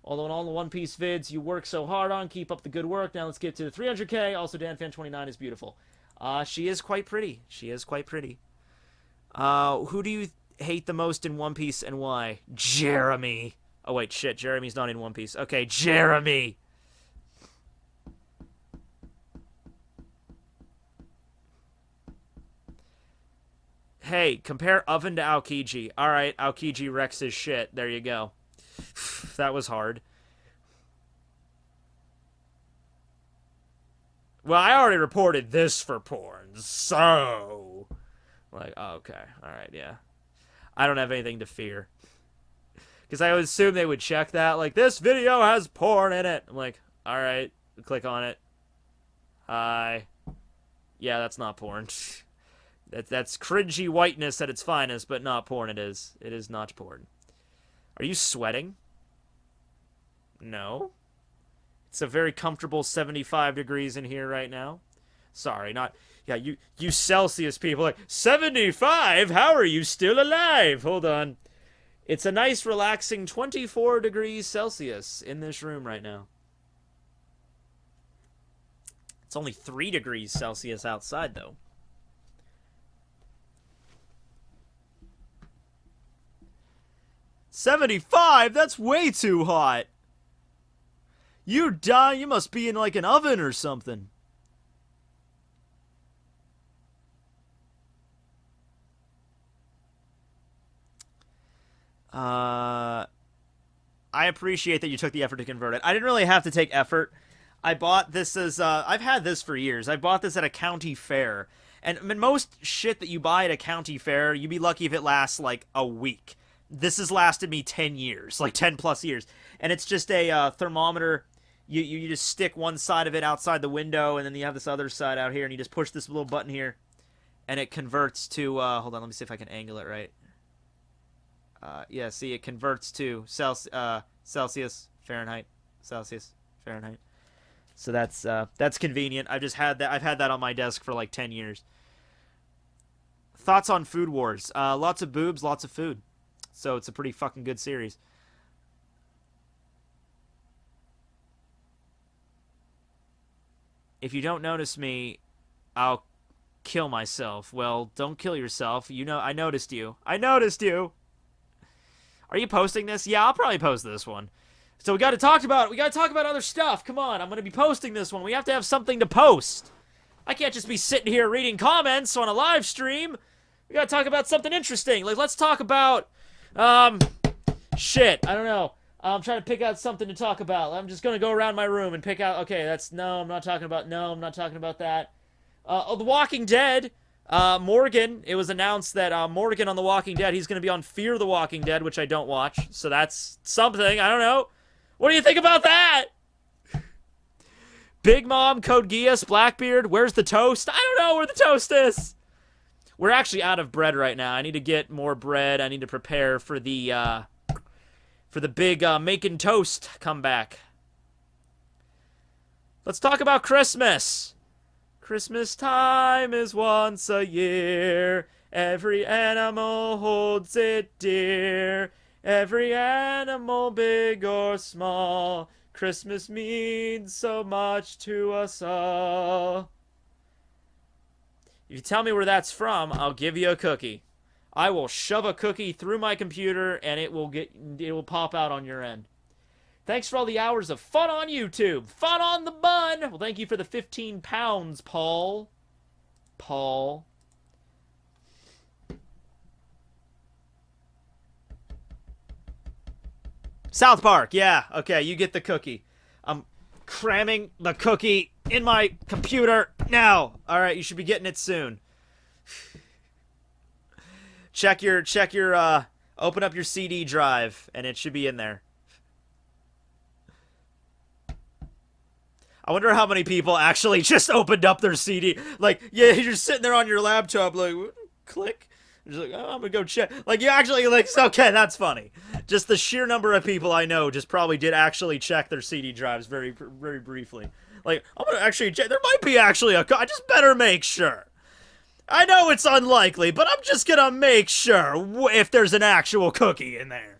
Speaker 1: Although in all the One Piece vids you work so hard on, keep up the good work. Now let's get to the 300k. Also, DanFan29 is beautiful. She is quite pretty. She is quite pretty. Who do you hate the most in One Piece and why? Jeremy. Oh, wait, shit. Jeremy's not in One Piece. Okay, Jeremy. Hey, compare Oven to Aokiji. Alright, Aokiji wrecks his shit. There you go. That was hard. Well, I already reported this for porn, so... Like, oh, okay. Alright, yeah. I don't have anything to fear. Because I would assume they would check that. Like, this video has porn in it. I'm like, alright. Click on it. Hi. Yeah, that's not porn. That's cringy whiteness at its finest, but not porn it is. It is not porn. Are you sweating? No. It's a very comfortable 75 degrees in here right now. Sorry, not... Yeah, you Celsius people like, 75? How are you still alive? Hold on. It's a nice, relaxing 24 degrees Celsius in this room right now. It's only 3 degrees Celsius outside, though. 75? That's way too hot. You're dying. You must be in like an oven or something. I appreciate that you took the effort to convert it. I didn't really have to take effort. I bought this as, I've had this for years. I bought this at a county fair. And I mean, most shit that you buy at a county fair, you'd be lucky if it lasts like a week. This has lasted me 10 years, like 10 plus years. And it's just a thermometer. You just stick one side of it outside the window, and then you have this other side out here, and you just push this little button here, and it converts to, hold on, let me see if I can angle it right. Yeah, see, it converts to Celsius, Fahrenheit, Celsius, Fahrenheit. So that's convenient. I've had that on my desk for like 10 years. Thoughts on Food Wars? Lots of boobs, lots of food. So it's a pretty fucking good series. If you don't notice me, I'll kill myself. Well, don't kill yourself. You know, I noticed you. I noticed you. Are you posting this? Yeah, I'll probably post this one. So we got to talk about other stuff. Come on, I'm going to be posting this one. We have to have something to post. I can't just be sitting here reading comments on a live stream. We gotta talk about something interesting. Like, let's talk about, shit, I don't know. I'm trying to pick out something to talk about. I'm just gonna go around my room and pick out, okay, I'm not talking about that. The Walking Dead, Morgan, it was announced that, Morgan on The Walking Dead, he's gonna be on Fear the Walking Dead, which I don't watch, so that's something, I don't know. What do you think about that? Big Mom, Code Geass, Blackbeard, where's the toast? I don't know where the toast is. We're actually out of bread right now. I need to get more bread. I need to prepare for the big making toast comeback. Let's talk about Christmas. Christmas time is once a year. Every animal holds it dear. Every animal, big or small. Christmas means so much to us all. If you tell me where that's from, I'll give you a cookie. I will shove a cookie through my computer and it will pop out on your end. Thanks for all the hours of fun on YouTube. Fun on the bun. Well, thank you for the 15 pounds, Paul. Paul. South Park, yeah. Okay, you get the cookie. I'm cramming the cookie in my computer now. All right, you should be getting it soon. Check your open up your CD drive and it should be in there. I wonder how many people actually just opened up their CD. Like, yeah, you're sitting there on your laptop like, click. Just like, oh, I'm gonna go check. Like, you actually, like, okay, that's funny. Just the sheer number of people I know just probably did actually check their CD drives very, very briefly. Like, I'm gonna actually check. There might be actually I just better make sure. I know it's unlikely, but I'm just gonna make sure if there's an actual cookie in there.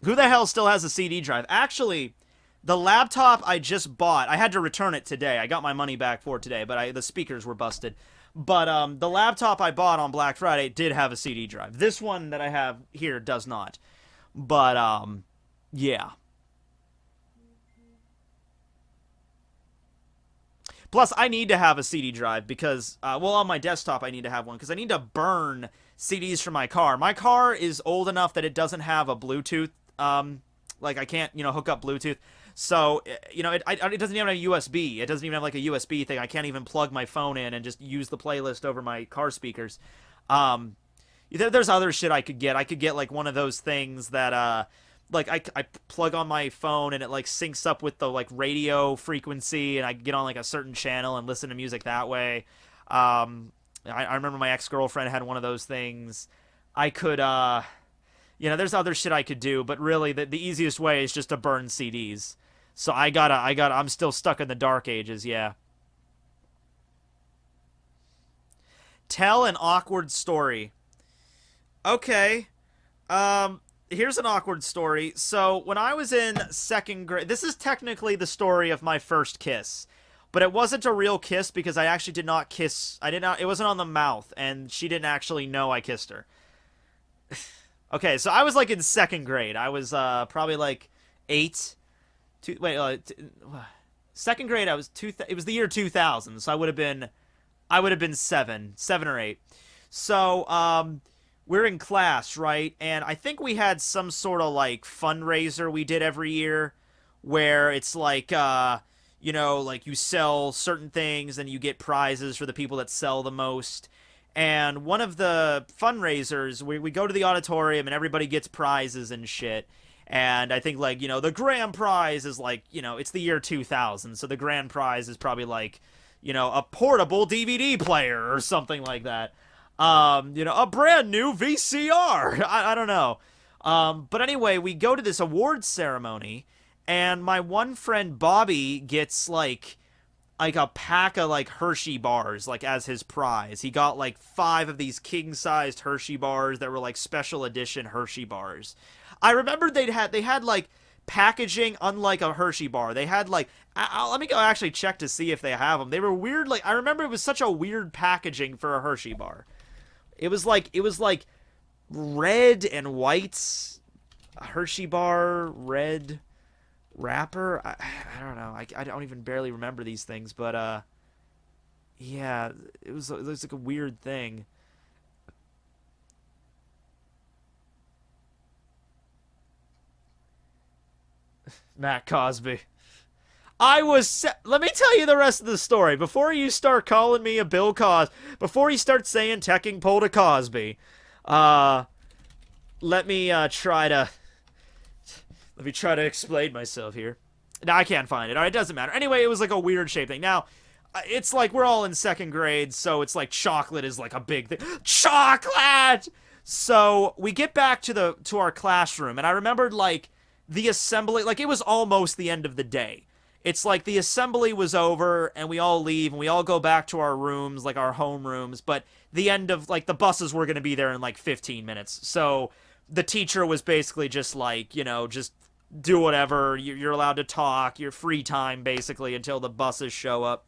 Speaker 1: Who the hell still has a CD drive? Actually, the laptop I just bought, I had to return it today. I got my money back for today, but the speakers were busted. But the laptop I bought on Black Friday did have a CD drive. This one that I have here does not. But, yeah. Plus, I need to have a CD drive because, well, on my desktop I need to have one because I need to burn CDs from my car. My car is old enough that it doesn't have a Bluetooth, like I can't, hook up Bluetooth. So, it doesn't even have a USB. It doesn't even have like a USB thing. I can't even plug my phone in and just use the playlist over my car speakers. There's other shit I could get. I could get like one of those things that, like I plug on my phone and it like syncs up with the like radio frequency and I get on like a certain channel and listen to music that way. I remember my ex-girlfriend had one of those things. I could, there's other shit I could do, but really the easiest way is just to burn CDs. So I'm still stuck in the dark ages, yeah. Tell an awkward story. Okay. Here's an awkward story. So, when I was in second grade, this is technically the story of my first kiss. But it wasn't a real kiss because I actually did not kiss, it wasn't on the mouth, and she didn't actually know I kissed her. Okay, so I was like in second grade. I was probably like 8. Second grade it was the year 2000, so I would have been 7 or 8. So, we're in class, right? And I think we had some sort of like fundraiser we did every year where it's like, like you sell certain things and you get prizes for the people that sell the most. And one of the fundraisers, we go to the auditorium and everybody gets prizes and shit. And I think like, the grand prize is like, it's the year 2000. So the grand prize is probably like, a portable DVD player or something like that. A brand new VCR. I don't know. But anyway, we go to this awards ceremony, and my one friend Bobby gets like a pack of like Hershey bars, like as his prize. He got like 5 of these king-sized Hershey bars that were like special edition Hershey bars. I remember they had like packaging unlike a Hershey bar. They had like, let me go actually check to see if they have them. They were weird. Like, I remember it was such a weird packaging for a Hershey bar. It was like red and white, a Hershey bar, red, rapper. I don't know. I don't even barely remember these things, but yeah, it was like a weird thing. Matt Cosby. Let me tell you the rest of the story before you start calling me a Bill Cos. Before you start saying Tekking Pole to Cosby. Let me try to explain myself here. No, I can't find it. All right, it doesn't matter. Anyway, it was like a weird shape thing. Now, it's like we're all in second grade, so it's like chocolate is like a big thing. Chocolate! So we get back to our classroom, and I remembered like the assembly, like it was almost the end of the day. It's like the assembly was over, and we all leave, and we all go back to our rooms, like our home rooms, but the end of, like, the buses were going to be there in like 15 minutes. So the teacher was basically just like, you know, just do whatever. You're allowed to talk. Your free time, basically, until the buses show up.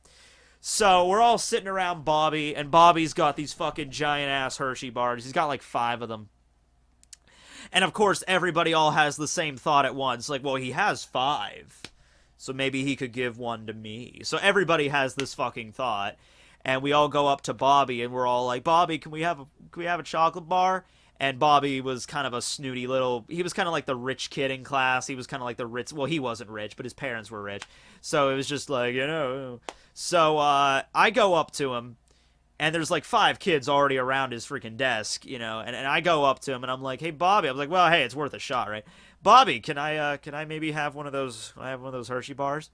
Speaker 1: So we're all sitting around Bobby, and Bobby's got these fucking giant-ass Hershey bars. He's got like 5 of them. And, of course, everybody all has the same thought at once. Like, well, he has 5. So maybe he could give one to me. So everybody has this fucking thought. And we all go up to Bobby, and we're all like, Bobby, can we have a chocolate bar? And Bobby was kind of a snooty little... He was kind of like the rich kid in class. He was kind of like the rich... Well, he wasn't rich, but his parents were rich. So it was just like, you know... So I go up to him, and there's like 5 kids already around his freaking desk, you know. And I go up to him, and I'm like, hey, Bobby. I was like, well, hey, it's worth a shot, right? Bobby, can I maybe have one of those... Can I have one of those Hershey bars?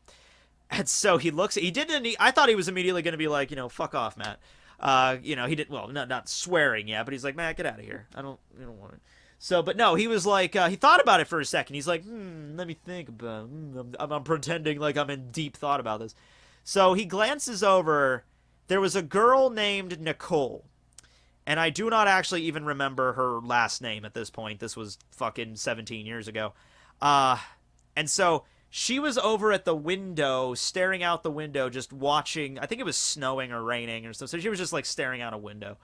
Speaker 1: And so he looks... I thought he was immediately going to be like, you know, fuck off, Matt. You know, he didn't, well, not swearing yet, but he's like, Matt, get out of here. I don't want it. So, but no, he was like, he thought about it for a second. He's like, let me think about it. I'm pretending like I'm in deep thought about this. So he glances over. There was a girl named Nicole. And I do not actually even remember her last name at this point. This was fucking 17 years ago. And so she was over at the window, staring out the window, just watching. I think it was snowing or raining or something. So she was just like staring out a window.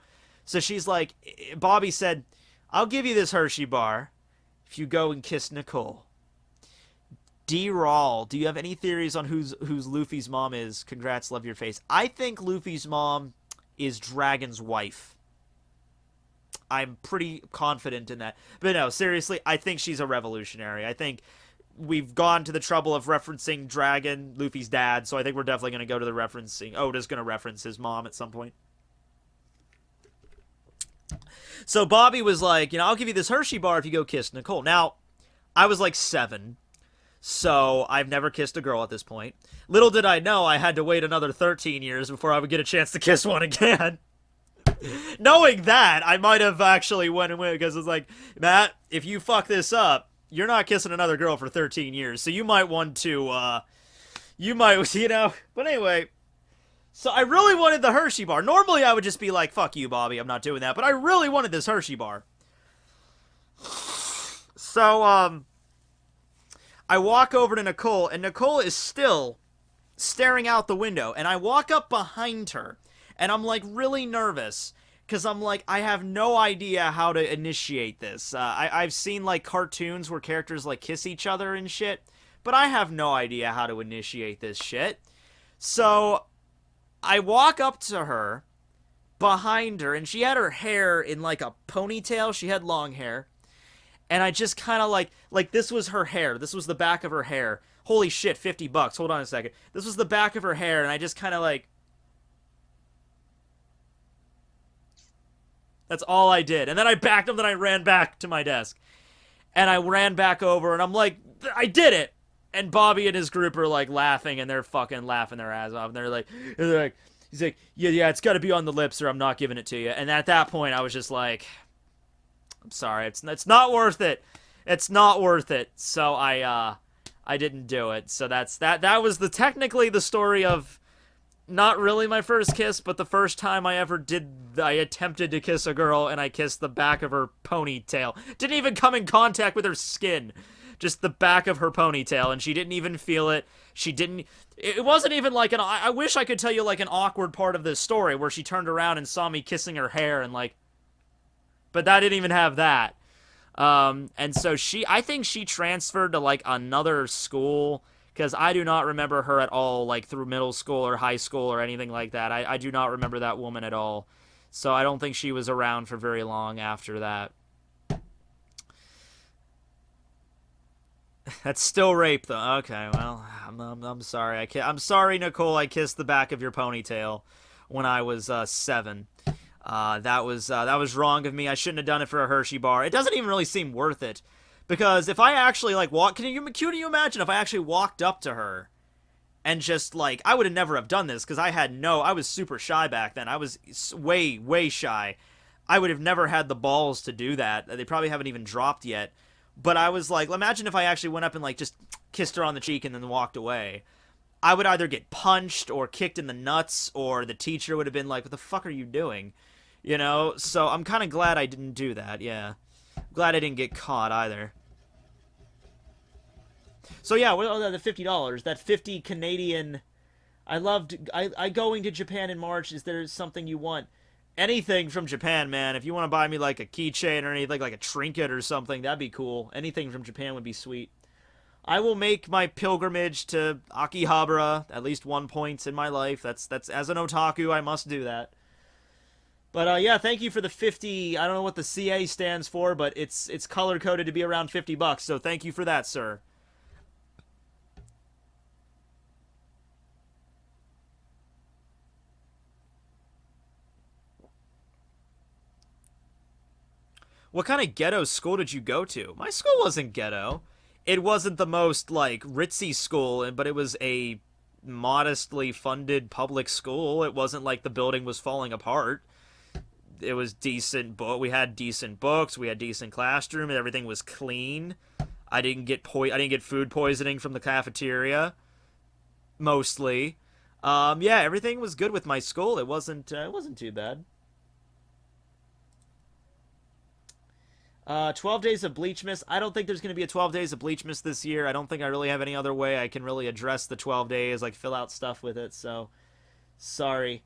Speaker 1: So she's like, Bobby said, I'll give you this Hershey bar if you go and kiss Nicole. D-Rawl, do you have any theories on who's Luffy's mom is? Congrats, love your face. I think Luffy's mom is Dragon's wife. I'm pretty confident in that. But no, seriously, I think she's a revolutionary. I think we've gone to the trouble of referencing Dragon, Luffy's dad, so I think we're definitely going to go to the referencing. Oda's going to reference his mom at some point. So Bobby was like, you know, I'll give you this Hershey bar if you go kiss Nicole. Now, I was like 7, so I've never kissed a girl at this point. Little did I know I had to wait another 13 years before I would get a chance to kiss one again. Knowing that, I might have actually went and went, because it's like, Matt, if you fuck this up, you're not kissing another girl for 13 years, so you might want to, you know. But anyway, so I really wanted the Hershey bar. Normally, I would just be like, fuck you, Bobby, I'm not doing that. But I really wanted this Hershey bar. So, I walk over to Nicole, and Nicole is still staring out the window. And I walk up behind her, and I'm, like, really nervous. Because I'm like, I have no idea how to initiate this. I've seen, like, cartoons where characters, like, kiss each other and shit. But I have no idea how to initiate this shit. So I walk up to her, behind her, and she had her hair in, like, a ponytail. She had long hair. And I just kind of, like, this was her hair. This was the back of her hair. Holy shit, $50. Hold on a second. This was the back of her hair, and I just kind of, like... That's all I did. And then I backed up, then I ran back to my desk. And I ran back over, and I'm like, I did it! And Bobby and his group are, like, laughing, and they're fucking laughing their ass off. And they're like, he's like, yeah, it's gotta be on the lips, or I'm not giving it to you. And at that point, I was just like, I'm sorry, it's not worth it. It's not worth it. So I didn't do it. So that was technically the story of not really my first kiss, but the first time I attempted to kiss a girl, and I kissed the back of her ponytail. Didn't even come in contact with her skin. Just the back of her ponytail, and she didn't even feel it. It wasn't even like I wish I could tell you like an awkward part of this story where she turned around and saw me kissing her hair and like, but that didn't even have that. And so I think she transferred to like another school because I do not remember her at all, like through middle school or high school or anything like that. I do not remember that woman at all. So I don't think she was around for very long after that. That's still rape, though. Okay, well, I'm sorry. I'm sorry, Nicole. I kissed the back of your ponytail when I was 7. That was wrong of me. I shouldn't have done it for a Hershey bar. It doesn't even really seem worth it, because if I actually like can you imagine if I actually walked up to her and just like, I would have never have done this because I was super shy back then. I was way shy. I would have never had the balls to do that. They probably haven't even dropped yet. But I was like, imagine if I actually went up and like just kissed her on the cheek and then walked away. I would either get punched or kicked in the nuts, or the teacher would have been like, what the fuck are you doing? You know? So I'm kind of glad I didn't do that, yeah. Glad I didn't get caught either. So yeah, the $50. That 50 Canadian... I going to Japan in March. Is there something you want? Anything from Japan, man. If you want to buy me like a keychain or anything, like a trinket or something, that'd be cool. Anything from Japan would be sweet. I will make my pilgrimage to Akihabara at least one point in my life. That's as an otaku, I must do that. But yeah, thank you for the 50. I don't know what the CA stands for, but it's color coded to be around $50. So thank you for that, sir. What kind of ghetto school did you go to? My school wasn't ghetto. It wasn't the most, like, ritzy school, but it was a modestly funded public school. It wasn't like the building was falling apart. It was decent, we had decent books, we had decent classroom, and everything was clean. I didn't get food poisoning from the cafeteria, mostly. Yeah, everything was good with my school. It wasn't too bad. 12 Days of Bleach Miss. I don't think there's going to be a 12 Days of Bleach Miss this year. I don't think I really have any other way I can really address the 12 days, like fill out stuff with it, so sorry.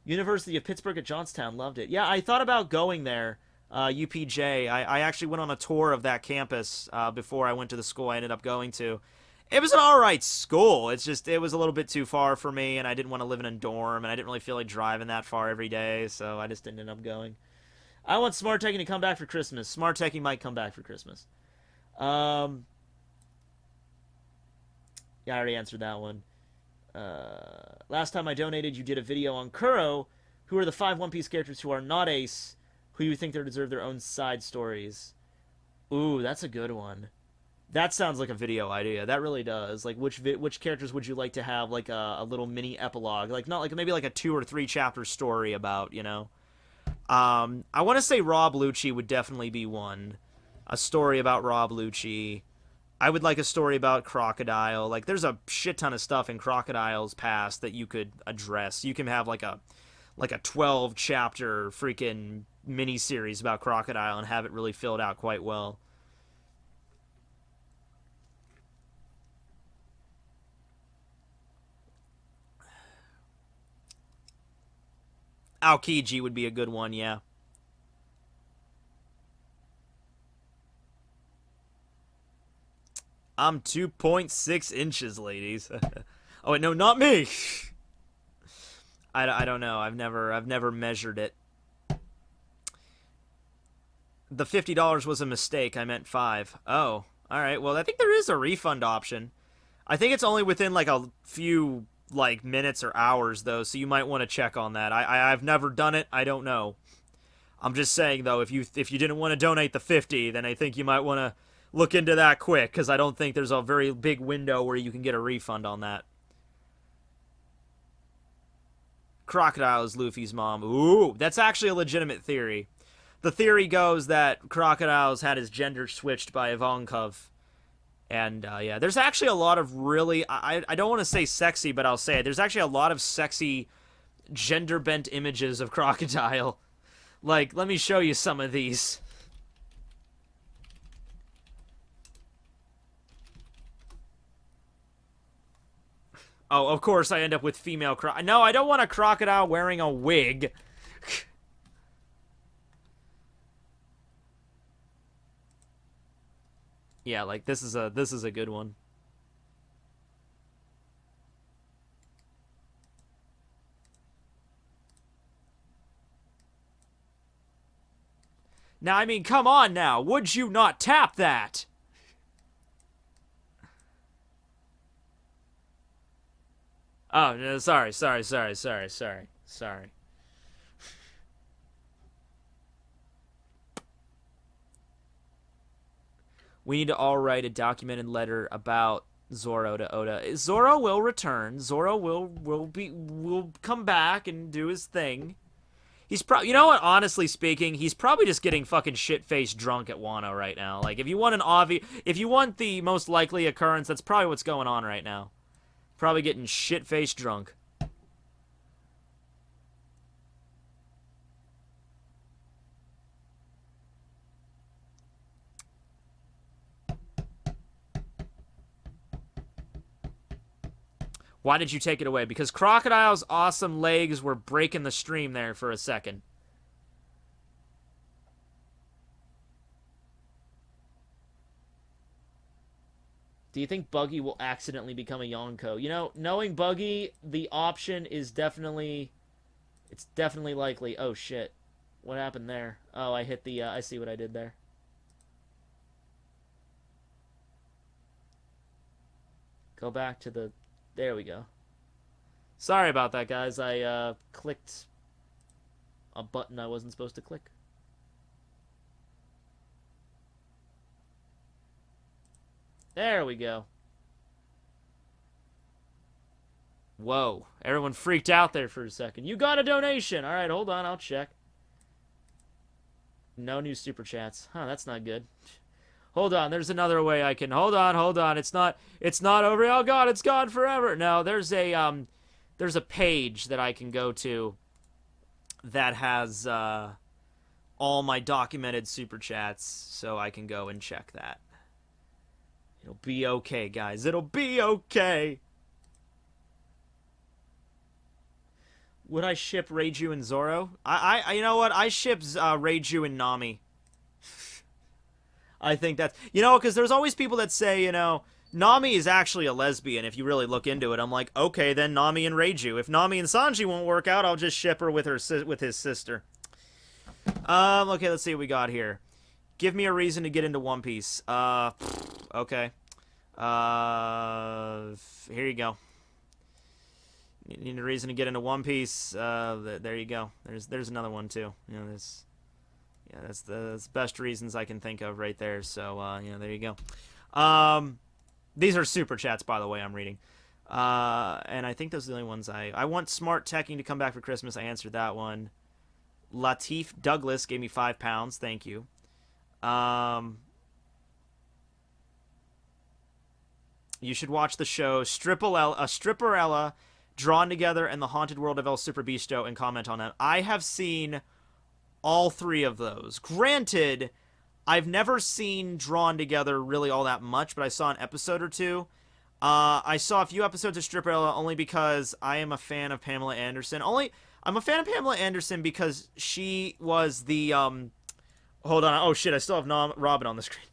Speaker 1: University of Pittsburgh at Johnstown, loved it. Yeah, I thought about going there, UPJ. I actually went on a tour of that campus before I went to the school I ended up going to. It was an alright school. It's just, it was a little bit too far for me, and I didn't want to live in a dorm, and I didn't really feel like driving that far every day, so I just didn't end up going. I want Smart Tekking to come back for Christmas. Smart Tekking might come back for Christmas. Yeah, I already answered that one. Last time I donated, you did a video on Kuro. Who are the 5 One Piece characters who are not Ace, who you think they deserve their own side stories? Ooh, that's a good one. That sounds like a video idea. That really does. Like, which characters would you like to have, like, a little mini epilogue? Like, not like, maybe like a 2 or 3 chapter story about, you know? I want to say Rob Lucci would definitely be one. A story about Rob Lucci. I would like a story about Crocodile. Like, there's a shit ton of stuff in Crocodile's past that you could address. You can have like a 12 chapter freaking mini-series about Crocodile and have it really filled out quite well. Aokiji would be a good one, yeah. I'm 2.6 inches, ladies. Oh, wait, no, not me. I don't know. I've never measured it. The $50 was a mistake. I meant 5. Oh, all right. Well, I think there is a refund option. I think it's only within like a few like minutes or hours though, so you might want to check on that. I've never done it. I don't know. I'm just saying though, if you didn't want to donate the 50, then I think you might want to look into that quick, because I don't think there's a very big window where you can get a refund on that. Crocodile is Luffy's mom. Ooh, that's actually a legitimate theory. The theory goes that Crocodile's had his gender switched by Ivankov. And, yeah, there's actually a lot of really... I don't want to say sexy, but I'll say it. There's actually a lot of sexy gender-bent images of Crocodile. Like, let me show you some of these. Oh, of course I end up with female No, I don't want a crocodile wearing a wig. Yeah, like this is a good one. Now, I mean, come on now. Would you not tap that? Oh, no, sorry. We need to all write a documented letter about Zoro to Oda. Zoro will return. Zoro will come back and do his thing. He's probably, you know what? Honestly speaking, he's probably just getting fucking shit faced drunk at Wano right now. Like, if you want if you want the most likely occurrence, that's probably what's going on right now. Probably getting shit faced drunk. Why did you take it away? Because Crocodile's awesome legs were breaking the stream there for a second. Do you think Buggy will accidentally become a Yonko? You know, knowing Buggy, the option is definitely... It's definitely likely. Oh, shit. What happened there? Oh, I hit the... I see what I did there. Go back to the... There we go. Sorry about that, guys. I clicked a button I wasn't supposed to click. There we go. Whoa. Everyone freaked out there for a second. You got a donation. All right, hold on. I'll check. No new super chats. Huh, that's not good. Hold on. There's another way I can... Hold on. It's not over. Oh, God, it's gone forever. No, there's a page that I can go to that has all my documented super chats, so I can go and check that. It'll be okay, guys. It'll be okay. Would I ship Reiju and Zoro? You know what? I ship Reiju and Nami. I think that's... You know, because there's always people that say, you know, Nami is actually a lesbian if you really look into it. I'm like, okay, then Nami and Reiju. If Nami and Sanji won't work out, I'll just ship her with his sister. Okay, let's see what we got here. Give me a reason to get into One Piece. Okay. Here you go. You need a reason to get into One Piece. There you go. There's another one too. You know, this. Yeah, that's the best reasons I can think of right there. So, yeah, there you go. These are super chats, by the way, I'm reading. And I think those are the only ones I want Smart Tekking to come back for Christmas. I answered that one. Latif Douglas gave me £5. Thank you. You should watch the show Stripperella, Drawn Together, and the Haunted World of El Superbisto and comment on that. I have seen all three of those. Granted, I've never seen Drawn Together really all that much, but I saw an episode or two. I saw a few episodes of Stripperella only because I am a fan of Pamela Anderson. I'm a fan of Pamela Anderson because she was the hold on. Oh shit, I still have Robin on the screen.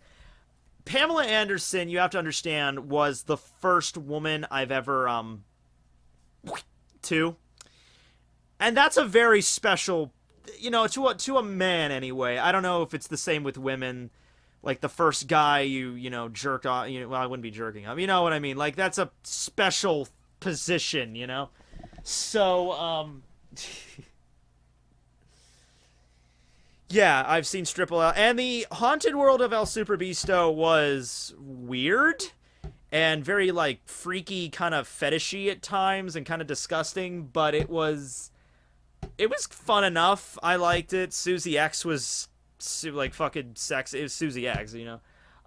Speaker 1: Pamela Anderson, you have to understand, was the first woman I've ever to. And that's a very special, you know, to a man anyway. I don't know if it's the same with women. Like the first guy you know jerk off, well, I wouldn't be jerking off. You know what I mean? Like that's a special position, you know. So yeah, I've seen Stripple, and the Haunted World of El Superbisto was weird and very like freaky, kind of fetishy at times, and kind of disgusting. But it was fun enough. I liked it. Susie X was like fucking sex. It was Susie X, you know.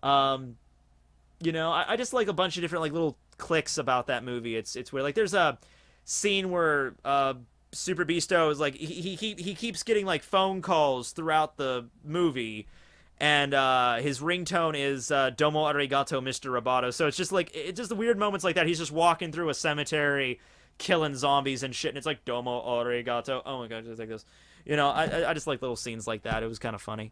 Speaker 1: I just like a bunch of different like little cliques about that movie. It's weird. Like there's a scene where Super Beasto is like he keeps getting like phone calls throughout the movie, and his ringtone is Domo Arigato, Mr. Roboto. So it's just the weird moments like that. He's just walking through a cemetery, killing zombies and shit, and it's like Domo Arigato. Oh my god, just like this. You know, I just like little scenes like that. It was kind of funny.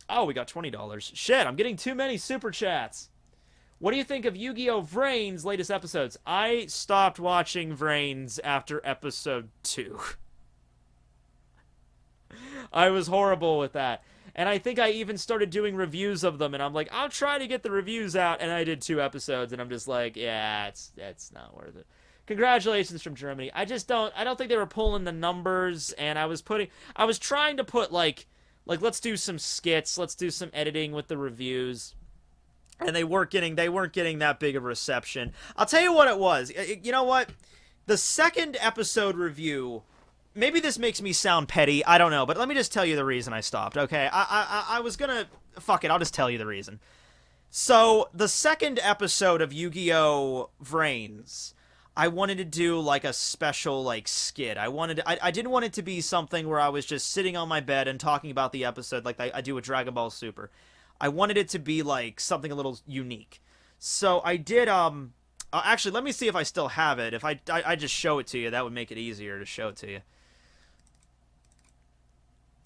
Speaker 1: Oh, we got $20. Shit, I'm getting too many super chats. What do you think of Yu-Gi-Oh! Vrain's latest episodes? I stopped watching Vrain's after episode 2. I was horrible with that. And I think I even started doing reviews of them, and I'm like, I'll try to get the reviews out, and I did 2 episodes, and I'm just like, yeah, it's not worth it. Congratulations from Germany. I don't think they were pulling the numbers, and I was trying to put, like, let's do some skits, let's do some editing with the reviews, and they weren't getting that big of a reception. I'll tell you what it was. You know what? The second episode review, maybe this makes me sound petty, I don't know, but let me just tell you the reason I stopped, okay? I was gonna... Fuck it, I'll just tell you the reason. So, the second episode of Yu-Gi-Oh! Vrain's, I wanted to do, like, a special, like, skit. I didn't want it to be something where I was just sitting on my bed and talking about the episode like I do with Dragon Ball Super. I wanted it to be, like, something a little unique. So, I did, actually, let me see if I still have it. If I just show it to you, that would make it easier to show it to you.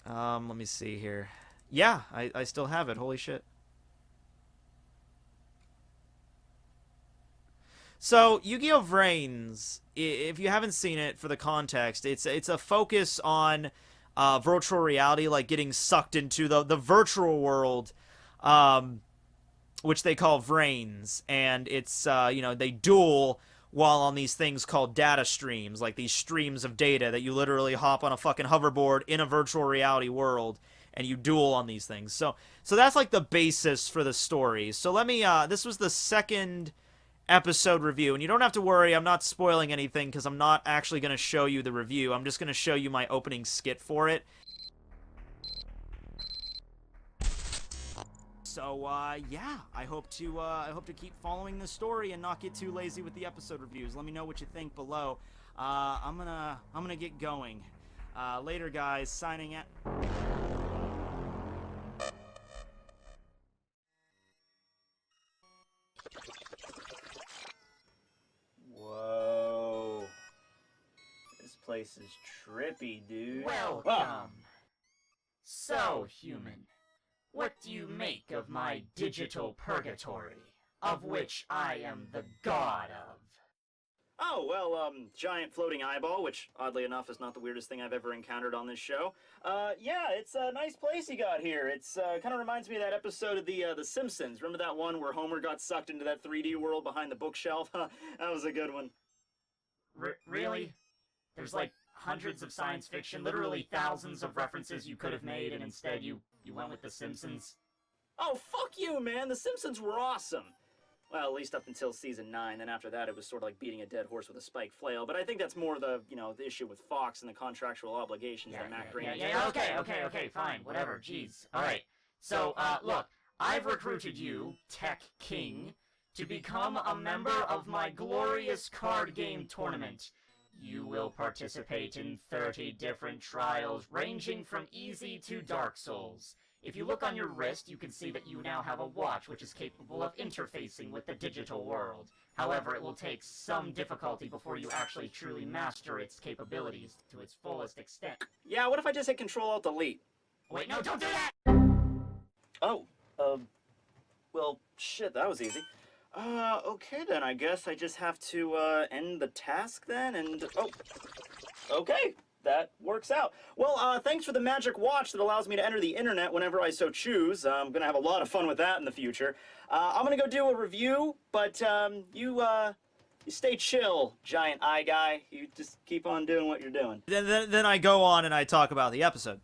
Speaker 1: Let me see here. Yeah, I still have it. Holy shit. So, Yu-Gi-Oh! Vrain's, if you haven't seen it, for the context, it's a focus on virtual reality, like getting sucked into the virtual world, which they call Vrain's, and it's, you know, they duel while on these things called data streams, like these streams of data that you literally hop on a fucking hoverboard in a virtual reality world, and you duel on these things. So that's like the basis for the story. So let me, this was the second episode review, and you don't have to worry, I'm not spoiling anything, because I'm not actually going to show you the review. I'm just going to show you my opening skit for it. So, yeah, I hope to keep following the story and not get too lazy with the episode reviews. Let me know what you think below. I'm gonna get going. Later, guys. Signing out. Whoa. This place is trippy, dude.
Speaker 2: Welcome. So, human, what do you make of my digital purgatory, of which I am the god of?
Speaker 1: Oh, well, giant floating eyeball, which, oddly enough, is not the weirdest thing I've ever encountered on this show. Yeah, it's a nice place you got here. It's, kind of reminds me of that episode of The Simpsons. Remember that one where Homer got sucked into that 3D world behind the bookshelf? That was a good one.
Speaker 2: Really? There's like hundreds of science fiction, literally thousands of references you could have made, and instead you went with The Simpsons?
Speaker 1: Oh, fuck you, man! The Simpsons were awesome! Well, at least up until season 9, then after that it was sort of like beating a dead horse with a spiked flail, but I think that's more the, you know, the issue with Fox and the contractual obligations that Matt Groening...
Speaker 2: Okay, fine, whatever, jeez. Alright, so, look, I've recruited you, Tech King, to become a member of my glorious card game tournament. You will participate in 30 different trials, ranging from easy to Dark Souls. If you look on your wrist, you can see that you now have a watch which is capable of interfacing with the digital world. However, it will take some difficulty before you actually truly master its capabilities to its fullest extent.
Speaker 1: Yeah, what if I just hit Control-Alt-Delete?
Speaker 2: Wait, no, don't do that!
Speaker 1: Oh, well, shit, that was easy. Okay then, I guess I just have to, end the task then, and, oh, okay, that works out. Well, thanks for the magic watch that allows me to enter the internet whenever I so choose. I'm gonna have a lot of fun with that in the future. I'm gonna go do a review, but, you stay chill, giant eye guy. You just keep on doing what you're doing. Then I go on and I talk about the episode.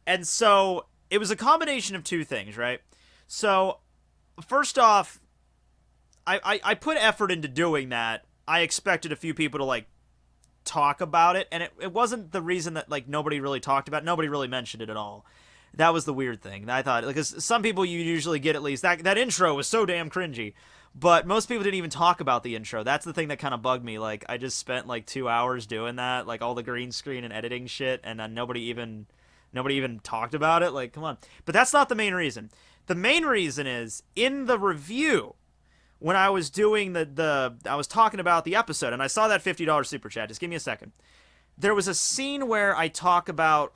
Speaker 1: And so, it was a combination of two things, right? So, first off, I put effort into doing that. I expected a few people to, like, talk about it, and it wasn't the reason that, like, nobody really talked about it. Nobody really mentioned it at all. That was the weird thing. I thought, because some people you usually get at least, that intro was so damn cringy, but most people didn't even talk about the intro. That's the thing that kind of bugged me. Like, I just spent, like, 2 hours doing that, like, all the green screen and editing shit, and then nobody even talked about it. Like, come on. But that's not the main reason. The main reason is, in the review, when I was doing I was talking about the episode, and I saw that $50 super chat. Just give me a second. There was a scene where I talk about,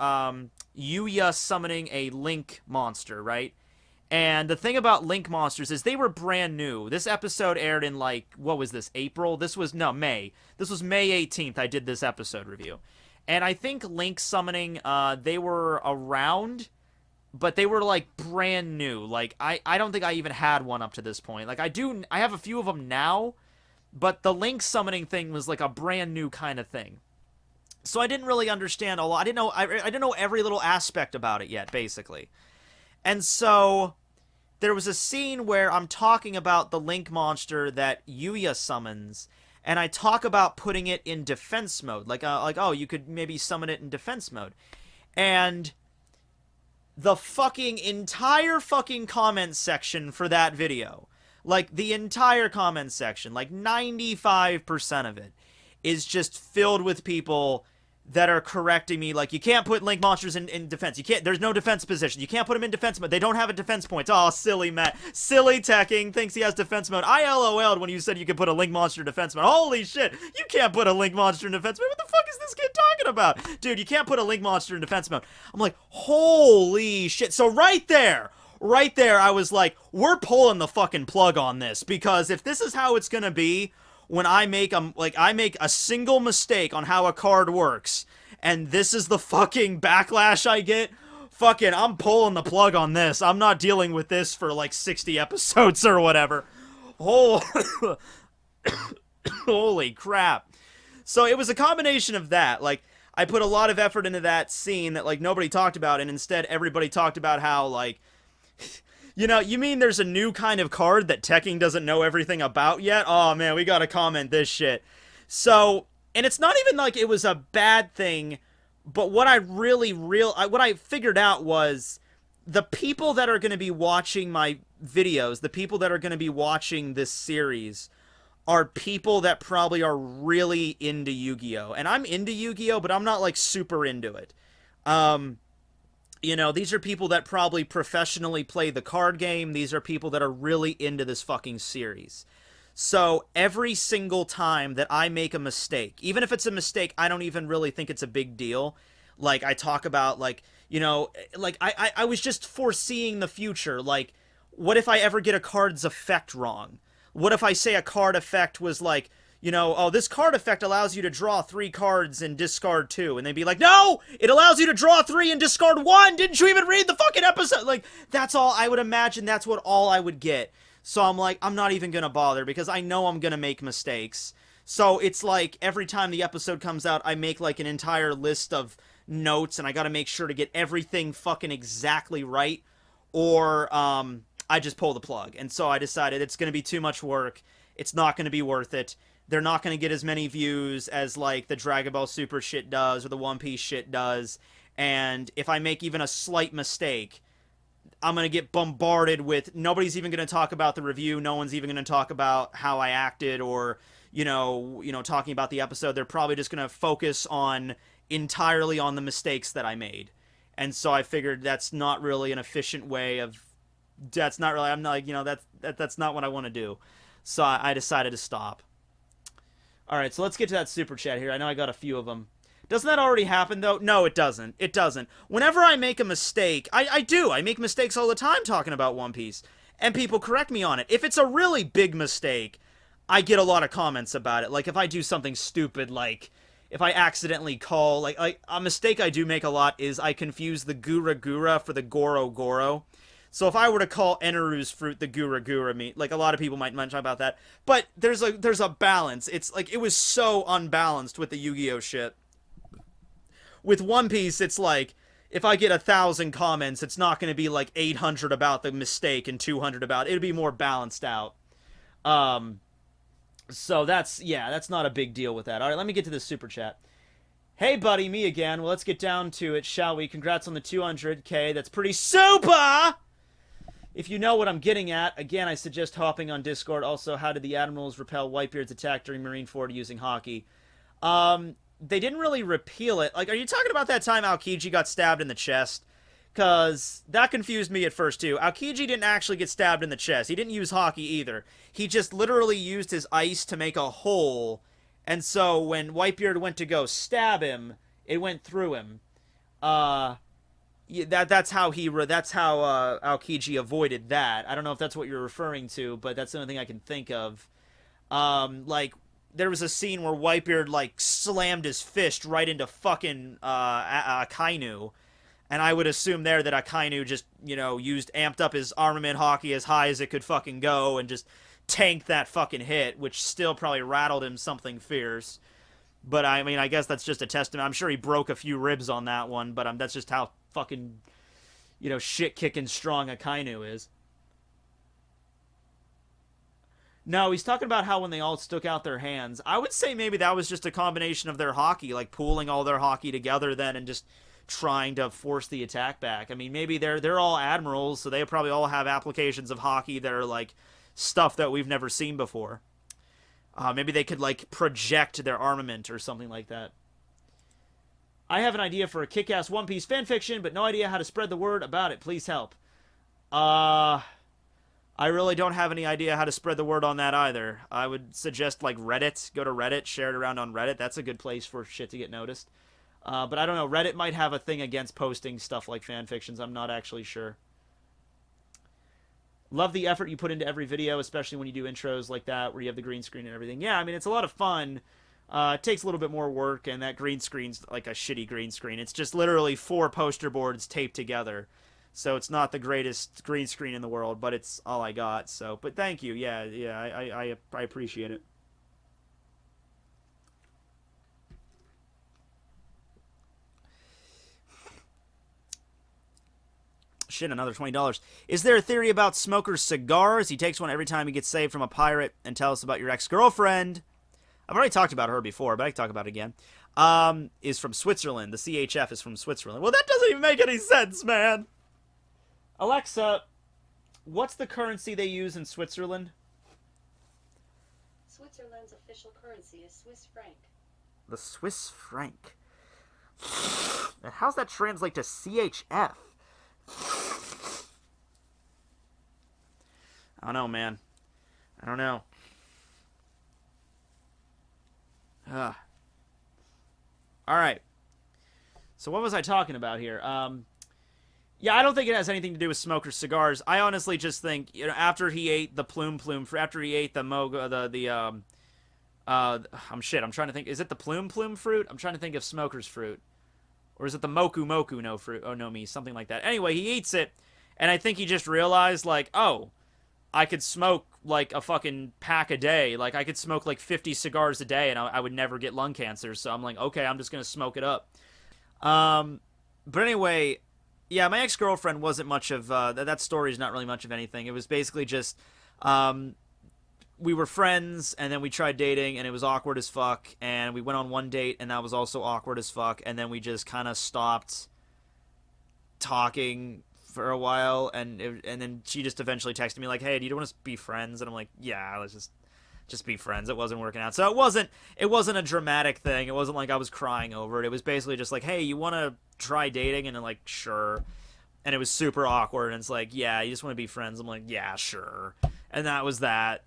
Speaker 1: Yuya summoning a Link monster, right? And the thing about Link monsters is they were brand new. This episode aired in, like, what was this, April? May. This was May 18th I did this episode review. And I think Link summoning, they were around, but they were, like, brand new. Like, I don't think I even had one up to this point. Like, I have a few of them now, but the Link summoning thing was, like, a brand new kind of thing. So I didn't really understand a lot. I didn't know every little aspect about it yet, basically. And so there was a scene where I'm talking about the Link monster that Yuya summons, and I talk about putting it in defense mode. Like, oh, you could maybe summon it in defense mode. And the fucking entire fucking comment section for that video, like, the entire comment section, like 95% of it, is just filled with people that are correcting me, like, you can't put Link monsters in defense. You can't, there's no defense position. You can't put them in defense mode. They don't have a defense point. Oh, silly Matt. Silly Tekking thinks he has defense mode. I LOL'd when you said you could put a Link monster in defense mode. Holy shit. You can't put a Link monster in defense mode. What the fuck is this kid talking about? Dude, you can't put a Link monster in defense mode. I'm like, holy shit. So right there, I was like, we're pulling the fucking plug on this, because if this is how it's gonna be, when I make a single mistake on how a card works, and this is the fucking backlash I get, fucking, I'm pulling the plug on this. I'm not dealing with this for like 60 episodes or whatever. Holy crap. So it was a combination of that. Like, I put a lot of effort into that scene that, like, nobody talked about, and instead everybody talked about how, like, you know, you mean there's a new kind of card that Tekking doesn't know everything about yet? Oh, man, we gotta comment this shit. So, and it's not even like it was a bad thing, but what I what I figured out was the people that are going to be watching my videos, the people that are going to be watching this series, are people that probably are really into Yu-Gi-Oh! And I'm into Yu-Gi-Oh!, but I'm not, like, super into it. You know, these are people that probably professionally play the card game. These are people that are really into this fucking series. So every single time that I make a mistake, even if it's a mistake, I don't even really think it's a big deal. Like, I talk about, like, you know, like, I was just foreseeing the future. Like, what if I ever get a card's effect wrong? What if I say a card effect was like, you know, oh, this card effect allows you to draw 3 cards and discard 2. And they'd be like, no, it allows you to draw 3 and discard 1. Didn't you even read the fucking episode? Like, that's all I would imagine. That's what all I would get. So I'm like, I'm not even going to bother, because I know I'm going to make mistakes. So it's like every time the episode comes out, I make like an entire list of notes, and I got to make sure to get everything fucking exactly right, or I just pull the plug. And so I decided it's going to be too much work. It's not going to be worth it. They're not going to get as many views as, like, the Dragon Ball Super shit does or the One Piece shit does. And if I make even a slight mistake, I'm going to get bombarded with, nobody's even going to talk about the review. No one's even going to talk about how I acted, or, you know, talking about the episode. They're probably just going to focus entirely on the mistakes that I made. And so I figured that's not really an efficient way of, I'm not, like, you know, that's not what I want to do. So I decided to stop. Alright, so let's get to that super chat here. I know I got a few of them. Doesn't that already happen, though? No, it doesn't. It doesn't. Whenever I make a mistake, I do. I make mistakes all the time talking about One Piece, and people correct me on it. If it's a really big mistake, I get a lot of comments about it. Like, if I do something stupid, like, if I accidentally call, like a mistake I do make a lot is I confuse the Gura Gura for the Goro Goro. So if I were to call Eneru's fruit the Gura Gura meat, like, a lot of people might talk about that. But there's a balance. It's like, it was so unbalanced with the Yu-Gi-Oh shit. With One Piece, it's like, if I get 1,000 comments, it's not going to be like 800 about the mistake and 200 about it. It'll be more balanced out. So that's not a big deal with that. All right, let me get to this super chat. Hey, buddy, me again. Well, let's get down to it, shall we? Congrats on the 200K. That's pretty super! If you know what I'm getting at, again, I suggest hopping on Discord. Also, how did the Admirals repel Whitebeard's attack during Marineford using hockey? They didn't really repeal it. Like, are you talking about that time Aokiji got stabbed in the chest? Because that confused me at first, too. Aokiji didn't actually get stabbed in the chest. He didn't use hockey, either. He just literally used his ice to make a hole. And so, when Whitebeard went to go stab him, it went through him. Yeah, that's how Aokiji avoided that. I don't know if that's what you're referring to, but that's the only thing I can think of. Like there was a scene where Whitebeard like slammed his fist right into fucking Akainu, and I would assume there that Akainu just amped up his armament hockey as high as it could fucking go and just tanked that fucking hit, which still probably rattled him something fierce. But I mean, I guess that's just a testament. I'm sure he broke a few ribs on that one, but that's just how fucking, shit kicking strong Akainu is. No, he's talking about how when they all stuck out their hands. I would say maybe that was just a combination of their hockey, like pooling all their hockey together then and just trying to force the attack back. I mean, maybe they're all admirals, so they probably all have applications of hockey that are like stuff that we've never seen before. Maybe they could, like, project their armament or something like that. I have an idea for a kick-ass One Piece fanfiction, but no idea how to spread the word about it. Please help. I really don't have any idea how to spread the word on that either. I would suggest, like, Reddit. Go to Reddit, share it around on Reddit. That's a good place for shit to get noticed. But I don't know. Reddit might have a thing against posting stuff like fanfictions. I'm not actually sure. Love the effort you put into every video, especially when you do intros like that, where you have the green screen and everything. Yeah, I mean, it's a lot of fun. It takes a little bit more work, and that green screen's like a shitty green screen. It's just literally 4 poster boards taped together. So it's not the greatest green screen in the world, but it's all I got. So, but thank you. Yeah, I appreciate it. Shit, another $20. Is there a theory about Smoker's cigars? He takes one every time he gets saved from a pirate. And tell us about your ex-girlfriend. I've already talked about her before, but I can talk about it again. Is from Switzerland. The CHF is from Switzerland. Well, that doesn't even make any sense, man. Alexa, what's the currency they use in Switzerland?
Speaker 3: Switzerland's official currency is Swiss franc.
Speaker 1: The Swiss franc. How's that translate to CHF? I don't know, man. I don't know. Alright. So what was I talking about here? Yeah, I don't think it has anything to do with Smoker's cigars. I honestly just think, after he ate the after he ate the moga, I'm trying to think. Is it the plume fruit? I'm trying to think of Smoker's fruit. Or is it the moku no fruit? Oh, no, me. Something like that. Anyway, he eats it, and I think he just realized, like, oh, I could smoke, like, a fucking pack a day. Like, I could smoke, like, 50 cigars a day, and I would never get lung cancer. So I'm like, okay, I'm just going to smoke it up. But anyway, yeah, my ex-girlfriend wasn't much of, that story's not really much of anything. It was basically just, we were friends, and then we tried dating, and it was awkward as fuck, and we went on one date, and that was also awkward as fuck, and then we just kind of stopped talking for a while, and then she just eventually texted me, like, hey, do you want to be friends? And I'm like, yeah, let's just be friends. It wasn't working out. So it wasn't a dramatic thing. It wasn't like I was crying over it. It was basically just like, hey, you want to try dating? And I'm like, sure. And it was super awkward, and it's like, yeah, you just want to be friends? I'm like, yeah, sure. And that was that.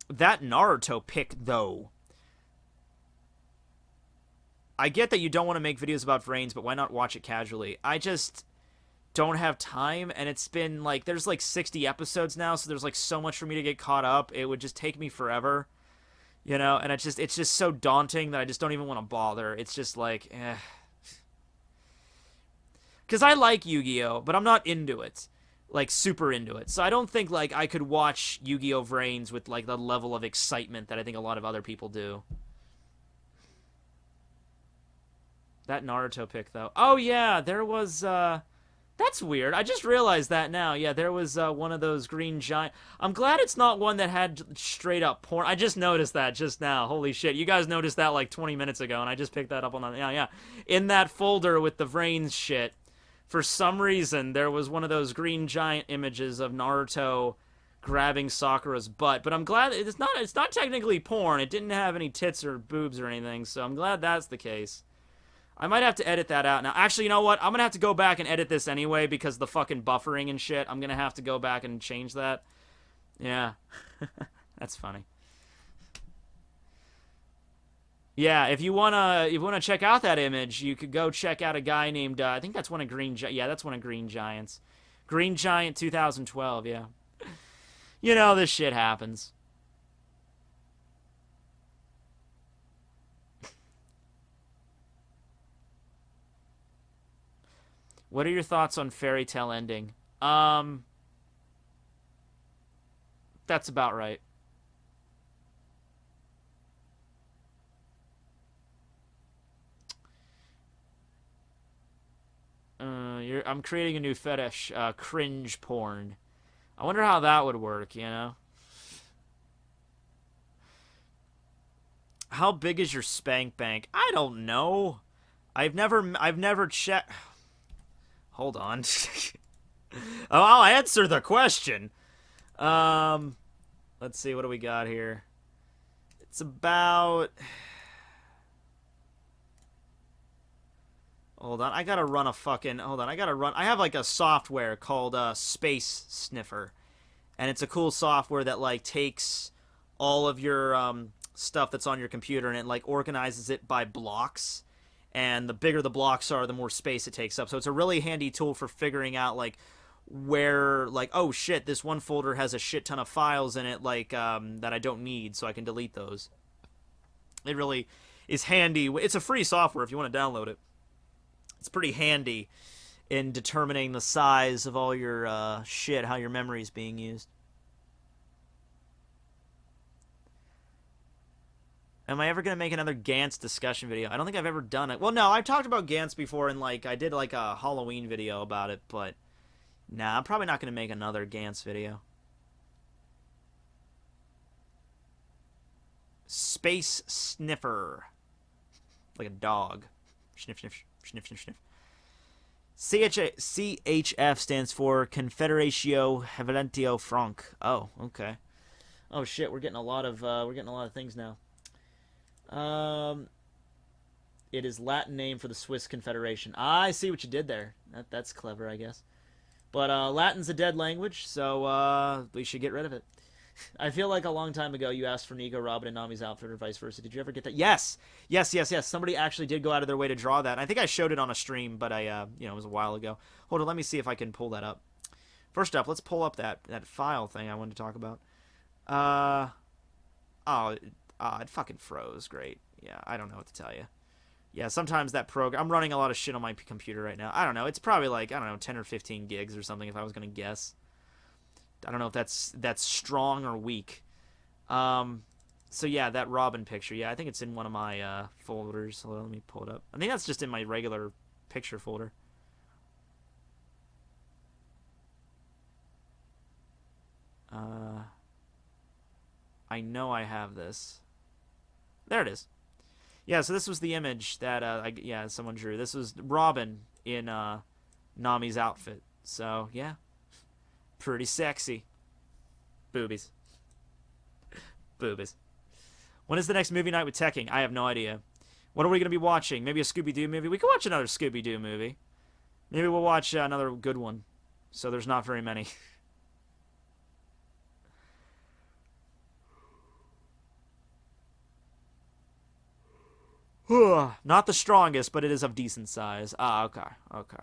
Speaker 1: That Naruto pick, though. I get that you don't want to make videos about Vrains, but why not watch it casually? I just don't have time, and it's been, like, there's, like, 60 episodes now, so there's, like, so much for me to get caught up. It would just take me forever, and it's just so daunting that I just don't even want to bother. It's just, like, eh. Because I like Yu-Gi-Oh!, but I'm not into it. Like, super into it. So I don't think, like, I could watch Yu-Gi-Oh! Vrains with, like, the level of excitement that I think a lot of other people do. That Naruto pick, though. Oh, yeah, there was, that's weird. I just realized that now. Yeah, there was, one of those green giant... I'm glad it's not one that had straight-up porn. I just noticed that just now. Holy shit. You guys noticed that, like, 20 minutes ago, and I just picked that up on that. Yeah. In that folder with the Vrains shit, for some reason, there was one of those green giant images of Naruto grabbing Sakura's butt. But I'm glad it's not technically porn. It didn't have any tits or boobs or anything, so I'm glad that's the case. I might have to edit that out now. Actually, you know what? I'm going to have to go back and edit this anyway because the fucking buffering and shit. I'm going to have to go back and change that. Yeah. That's funny. Yeah, if you wanna check out that image, you could go check out a guy named I think that's one of yeah, that's one of Green Giant's. Green Giant 2012, yeah. You know, this shit happens. What are your thoughts on Fairy Tail ending? That's about right. I'm creating a new fetish, cringe porn. I wonder how that would work, you know? How big is your spank bank? I don't know. I've never checked. Hold on. I'll answer the question. Let's see, what do we got here? It's about... Hold on, I gotta run a fucking... Hold on, I have, like, a software called, Space Sniffer. And it's a cool software that, like, takes all of your, stuff that's on your computer and it, like, organizes it by blocks. And the bigger the blocks are, the more space it takes up. So it's a really handy tool for figuring out, like, where, like, oh, shit, this one folder has a shit ton of files in it, like, that I don't need, so I can delete those. It really is handy. It's a free software if you want to download it. It's pretty handy in determining the size of all your shit, how your memory is being used. Am I ever going to make another Gantz discussion video? I don't think I've ever done it. Well, no, I've talked about Gantz before, and, like, I did, like, a Halloween video about it, but... Nah, I'm probably not going to make another Gantz video. Space Sniffer. Like a dog. Sniff, sniff, sniff, sniff, sniff. CHF stands for Confederatio Havelentio Franc. Oh, okay. Oh shit, we're getting a lot of things now. It is Latin name for the Swiss Confederation. I see what you did there. That's clever, I guess. But Latin's a dead language, so we should get rid of it. I feel like a long time ago you asked for Nico, Robin, and Nami's outfit or vice versa. Did you ever get that? Yes! Yes. Somebody actually did go out of their way to draw that. And I think I showed it on a stream, but it was a while ago. Hold on, let me see if I can pull that up. First up, let's pull up that file thing I wanted to talk about. It fucking froze. Great. Yeah, I don't know what to tell you. Yeah, sometimes that program... I'm running a lot of shit on my computer right now. I don't know. It's probably like, 10 or 15 gigs or something if I was going to guess. I don't know if that's strong or weak. So yeah, that Robin picture. Yeah, I think it's in one of my folders. Hold on, let me pull it up. I think that's just in my regular picture folder. I know I have this. There it is. Yeah, so this was the image that someone drew. This was Robin in Nami's outfit. So yeah, pretty sexy. Boobies. Boobies. When is the next movie night with Tekking? I have no idea. What are we going to be watching? Maybe a Scooby-Doo movie? We could watch another Scooby-Doo movie. Maybe we'll watch another good one. So there's not very many. Not the strongest, but it is of decent size. Ah, okay. Okay.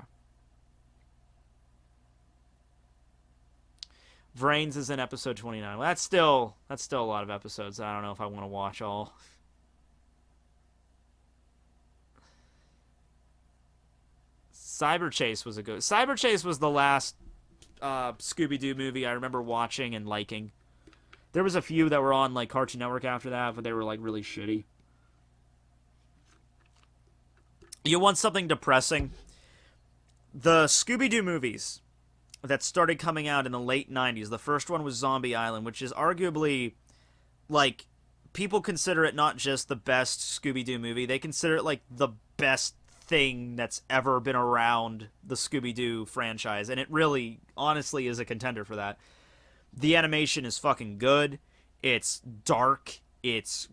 Speaker 1: Vrains is in episode 29. Well, that's still a lot of episodes. I don't know if I want to watch all. Cyber Chase was a good... Cyber Chase was the last Scooby-Doo movie I remember watching and liking. There was a few that were on like Cartoon Network after that, but they were like really shitty. You want something depressing? The Scooby-Doo movies that started coming out in the late 90s. The first one was Zombie Island, which is arguably, like, people consider it not just the best Scooby-Doo movie, they consider it, like, the best thing that's ever been around the Scooby-Doo franchise, and it really, honestly, is a contender for that. The animation is fucking good. It's dark. It's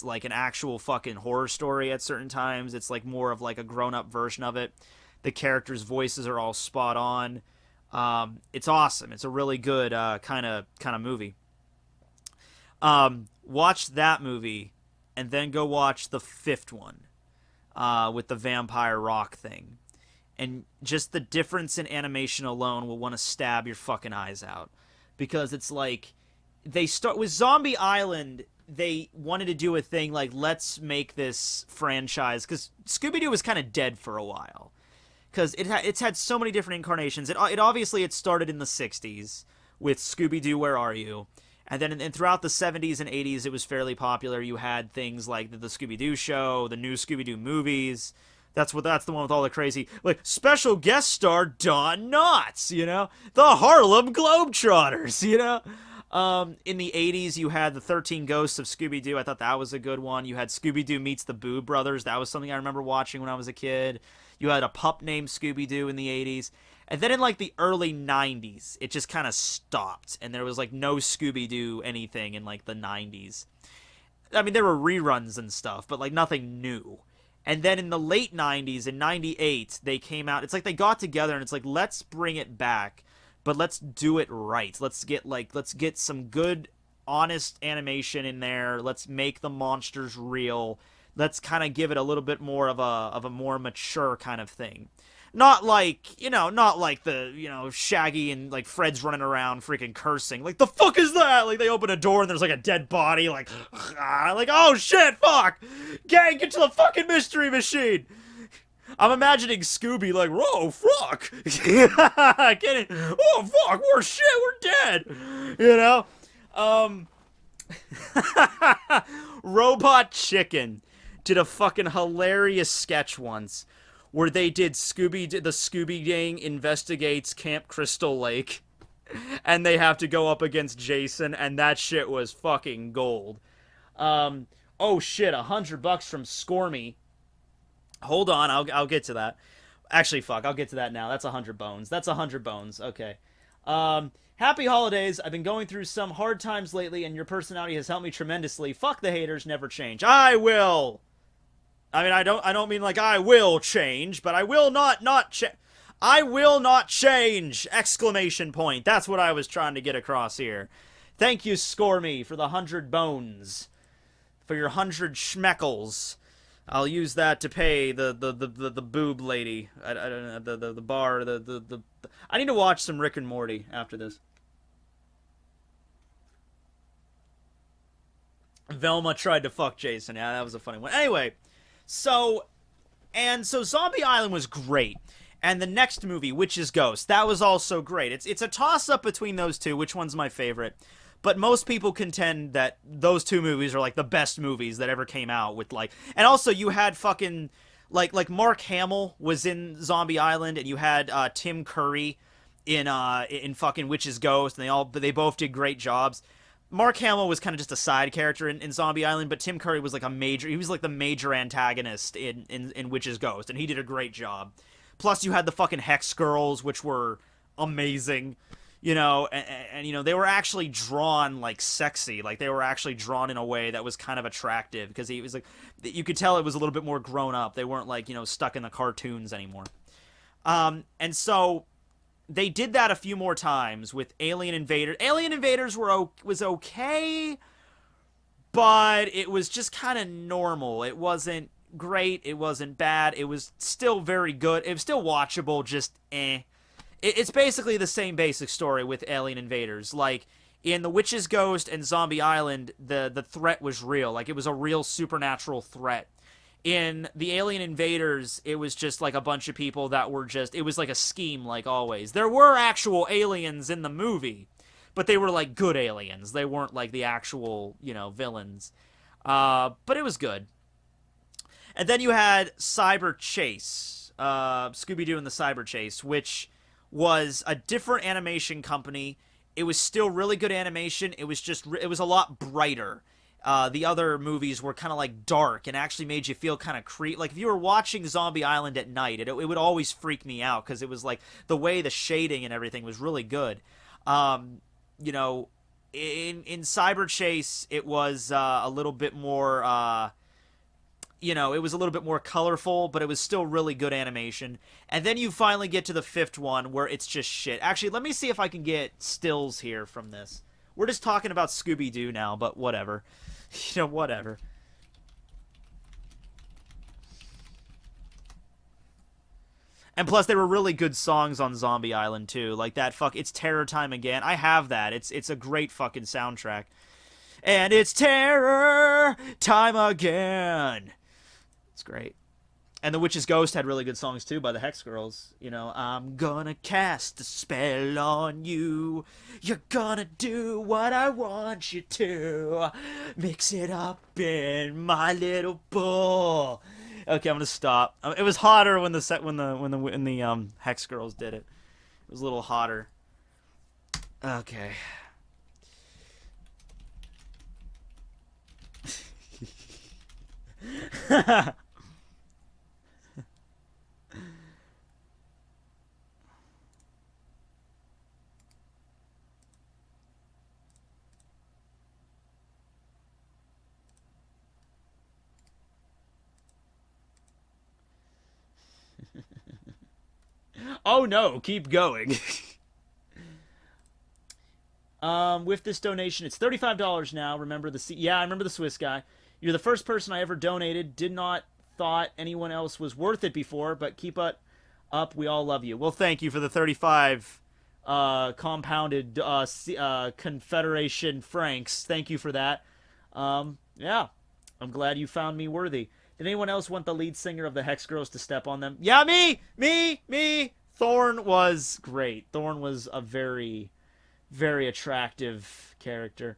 Speaker 1: like an actual fucking horror story at certain times. It's like more of like a grown-up version of it. The characters' voices are all spot on. It's awesome. It's a really good kind of movie. Watch that movie and then go watch the 5th one with the vampire rock thing. And just the difference in animation alone will want to stab your fucking eyes out. Because it's like, they start with Zombie Island, they wanted to do a thing like, let's make this franchise, because Scooby-Doo was kind of dead for a while. Because it's had so many different incarnations. It obviously it started in the 60s with Scooby-Doo, Where Are You? And then and throughout the 70s and 80s, it was fairly popular. You had things like the Scooby-Doo show, the new Scooby-Doo movies. That's the one with all the crazy, like, special guest star Don Knotts, you know? The Harlem Globetrotters, you know? In the 80s, you had the 13 Ghosts of Scooby-Doo. I thought that was a good one. You had Scooby-Doo Meets the Boo Brothers. That was something I remember watching when I was a kid. You had a pup named Scooby-Doo in the 80s. And then in, like, the early 90s, it just kind of stopped. And there was, like, no Scooby-Doo anything in, like, the 90s. I mean, there were reruns and stuff, but, like, nothing new. And then in the late 90s, in 98, they came out. It's like they got together and it's like, let's bring it back, but let's do it right. Let's get some good, honest animation in there. Let's make the monsters real. Let's kind of give it a little bit more of a more mature kind of thing. Not like the, Shaggy and, like, Fred's running around freaking cursing. Like, the fuck is that? Like, they open a door and there's, like, a dead body. Like, oh, shit, fuck. Gang, get to the fucking mystery machine. I'm imagining Scooby like, whoa, fuck. Get it? Oh, fuck, we're shit, we're dead. You know? Robot Chicken did a fucking hilarious sketch once where they did the Scooby Gang investigates Camp Crystal Lake, and they have to go up against Jason, and that shit was fucking gold. Oh shit, $100 from Scormy. Hold on, I'll get to that. Actually, fuck, I'll get to that now. That's 100 bones. That's 100 bones. Okay. Happy holidays. I've been going through some hard times lately, and your personality has helped me tremendously. Fuck the haters, never change. I will. I mean, I don't mean like I will change, but I will not change. I will not change! Exclamation point. That's what I was trying to get across here. Thank you, Scormy, for the 100 bones. For your 100 schmeckles. I'll use that to pay the boob lady. I don't know, the bar, I need to watch some Rick and Morty after this. Velma tried to fuck Jason. Yeah, that was a funny one. Anyway, so Zombie Island was great. And the next movie, Witch's Ghost, that was also great. It's a toss-up between those two, which one's my favorite. But most people contend that those two movies are, like, the best movies that ever came out with, like... And also, you had fucking... Like Mark Hamill was in Zombie Island, and you had Tim Curry in fucking Witch's Ghost, and they both did great jobs. Mark Hamill was kind of just a side character in Zombie Island, but Tim Curry was, like, he was, like, the major antagonist in Witch's Ghost, and he did a great job. Plus, you had the fucking Hex Girls, which were amazing. You know, and you know, they were actually drawn, like, sexy. Like, they were actually drawn in a way that was kind of attractive. Because he was, like, you could tell it was a little bit more grown up. They weren't, like, stuck in the cartoons anymore. And so, they did that a few more times with Alien Invaders. Alien Invaders was okay, but it was just kind of normal. It wasn't great. It wasn't bad. It was still very good. It was still watchable, just eh. It's basically the same basic story with Alien Invaders. Like, in The Witch's Ghost and Zombie Island, the threat was real. Like, it was a real supernatural threat. In the Alien Invaders, it was just, like, a bunch of people that were just... It was like a scheme, like always. There were actual aliens in the movie, but they were, like, good aliens. They weren't, like, the actual, villains. But it was good. And then you had Cyber Chase. Scooby-Doo and the Cyber Chase, which... was a different animation company. It was still really good animation. It was a lot brighter. The other movies were kind of like dark and actually made you feel kind of creepy. Like if you were watching Zombie Island at night, it would always freak me out because it was like the way the shading and everything was really good. In Cyber Chase, it was a little bit more... it was a little bit more colorful, but it was still really good animation. And then you finally get to the 5th one, where it's just shit. Actually, let me see if I can get stills here from this. We're just talking about Scooby-Doo now, but whatever. Whatever. And plus, there were really good songs on Zombie Island too, like that. It's Terror Time Again. I have that. It's a great fucking soundtrack. And it's Terror Time Again. It's great. And The Witch's Ghost had really good songs too by the Hex Girls. You know, I'm gonna cast a spell on you. You're gonna do what I want you to. Mix it up in my little bowl. Okay, I'm gonna stop. It was hotter when the Hex Girls did it. It was a little hotter. Okay. Oh no, keep going. With this donation, it's $35 now. Remember yeah, I remember the Swiss guy. You're the first person I ever donated. Did not thought anyone else was worth it before, but keep it up. We all love you. Well, thank you for the 35 compounded Confederation francs. Thank you for that. Yeah, I'm glad you found me worthy. Did anyone else want the lead singer of the Hex Girls to step on them? Yeah, me. Thorn was great. Thorn was a very, very attractive character.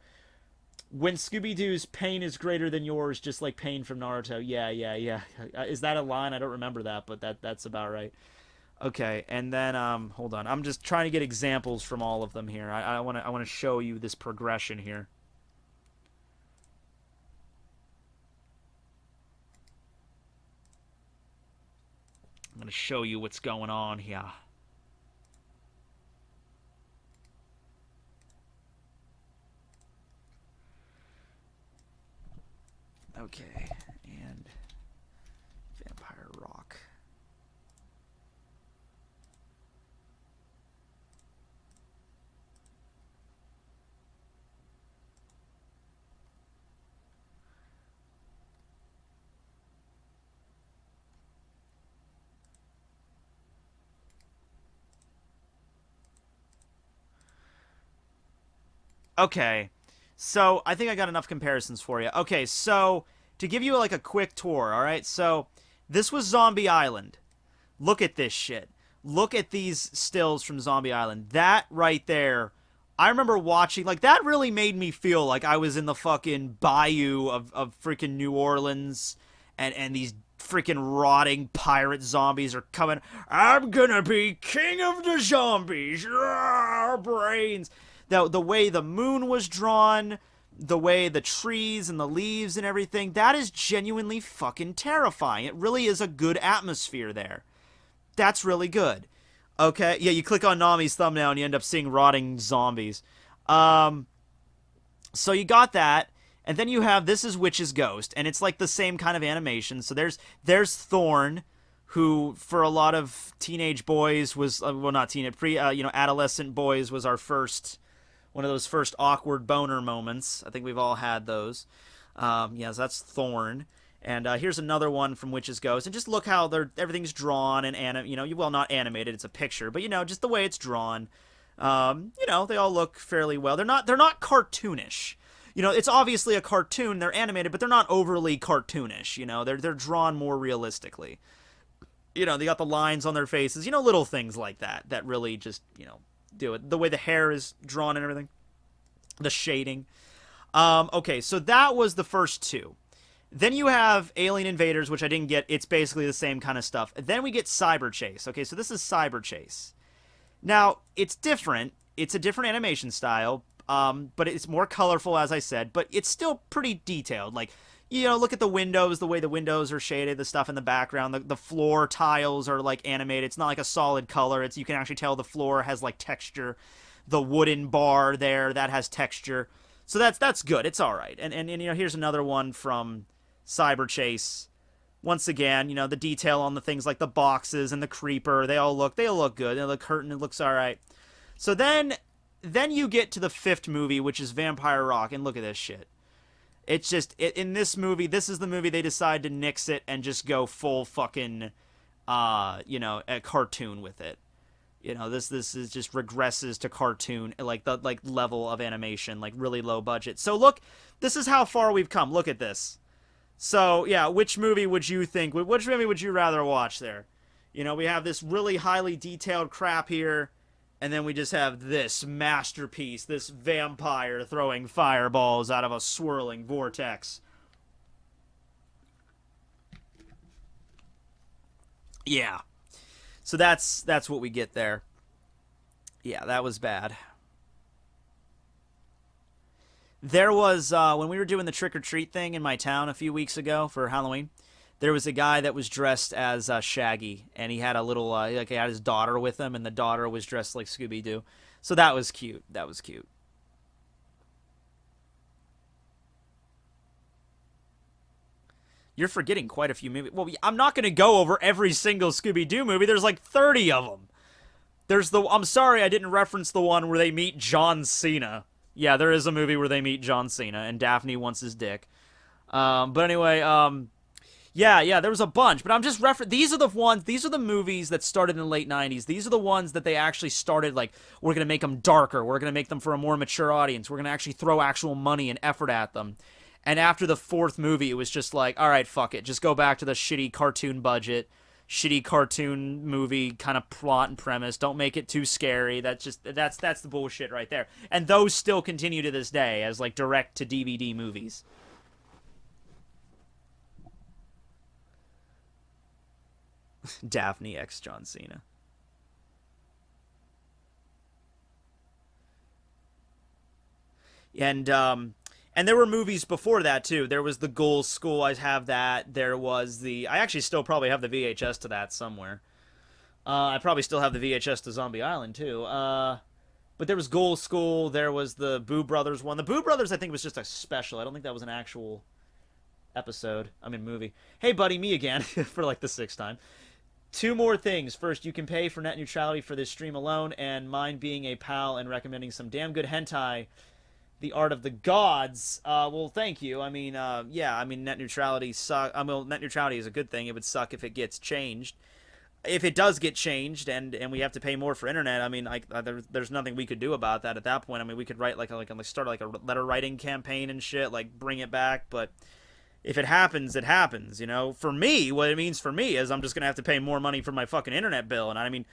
Speaker 1: When Scooby-Doo's pain is greater than yours, just like pain from Naruto. Yeah. Is that a line? I don't remember that, but that's about right. Okay, and then hold on. I'm just trying to get examples from all of them here. I want to show you this progression here. I'm going to show you what's going on here. Okay, and Vampire Rock. Okay, so I think I got enough comparisons for you. Okay, so to give you like a quick tour, all right? So this was Zombie Island. Look at this shit. Look at these stills from Zombie Island. That right there, I remember watching, like, that really made me feel like I was in the fucking bayou of freaking New Orleans, and these freaking rotting pirate zombies are coming. I'm gonna be king of the zombies. Roar, brains. The way the moon was drawn, the way the trees and the leaves and everything, that is genuinely fucking terrifying. It really is a good atmosphere there. That's really good. Okay, yeah, you click on Nami's thumbnail and you end up seeing rotting zombies. So you got that, and then you have This Is Witch's Ghost, and it's like the same kind of animation. So there's Thorn, who for a lot of teenage boys was, well, not teenage, adolescent boys was our first, one of those first awkward boner moments. I think we've all had those. Yes, that's Thorn. And here's another one from Witch's Ghost. And just look how everything's drawn and well, not animated, it's a picture, but just the way it's drawn. They all look fairly well. They're not cartoonish. It's obviously a cartoon. They're animated, but they're not overly cartoonish. They're drawn more realistically. They got the lines on their faces. Little things like that really just do it. The way the hair is drawn and everything, the shading. Okay, so that was the first two. Then you have Alien Invaders, which I didn't get. It's basically the same kind of stuff. Then we get Cyber Chase. Okay, so this is Cyber Chase. Now, it's different. It's a different animation style, but it's more colorful, as I said, but it's still pretty detailed. Like, look at the windows, the way the windows are shaded, the stuff in the background, the floor tiles are, like, animated. It's not like a solid color. You can actually tell the floor has, like, texture. The wooden bar there, that has texture. So that's good. It's all right. And here's another one from Cyber Chase. Once again, the detail on the things like the boxes and the creeper, they all look good. The curtain, it looks all right. So then you get to the fifth movie, which is Vampire Rock, and look at this shit. It's just, in this movie, this is the movie they decide to nix it and just go full fucking a cartoon with it. This is just regresses to cartoon, like the level of animation, like really low budget. So look, this is how far we've come. Look at this. So yeah, which movie would you rather watch there? We have this really highly detailed crap here, and then we just have this masterpiece, this vampire throwing fireballs out of a swirling vortex. Yeah. So that's what we get there. Yeah, that was bad. There was, when we were doing the trick-or-treat thing in my town a few weeks ago for Halloween, there was a guy that was dressed as Shaggy, and he had a little, he had his daughter with him, and the daughter was dressed like Scooby-Doo. So that was cute. That was cute. You're forgetting quite a few movies. Well, I'm not going to go over every single Scooby-Doo movie. There's like 30 of them. I'm sorry I didn't reference the one where they meet John Cena. Yeah, there is a movie where they meet John Cena, and Daphne wants his dick. But anyway, yeah, there was a bunch. But I'm just these are the movies that started in the late 90s. These are the ones that they actually started, like, we're going to make them darker. We're going to make them for a more mature audience. We're going to actually throw actual money and effort at them. And after the fourth movie, it was just like, all right, fuck it. Just go back to the shitty cartoon budget, shitty cartoon movie kind of plot and premise. Don't make it too scary. That's the bullshit right there. And those still continue to this day as like direct to DVD movies. Daphne X John Cena. And there were movies before that, too. There was The Ghouls School, I have that. There was I actually still probably have the VHS to that somewhere. I probably still have the VHS to Zombie Island, too. But there was Ghouls School, there was the Boo Brothers one. The Boo Brothers, I think, was just a special. I don't think that was an actual movie. Hey, buddy, me again, for like the sixth time. Two more things. First, you can pay for net neutrality for this stream alone, and mine being a pal and recommending some damn good hentai, The Art of the Gods. Well, thank you. Net neutrality net neutrality is a good thing. It would suck if it gets changed. If it does get changed and we have to pay more for internet, there's nothing we could do about that at that point. We could write start a letter writing campaign and shit, like bring it back. But if it happens, it happens. For me, what it means for me is I'm just gonna have to pay more money for my fucking internet bill, and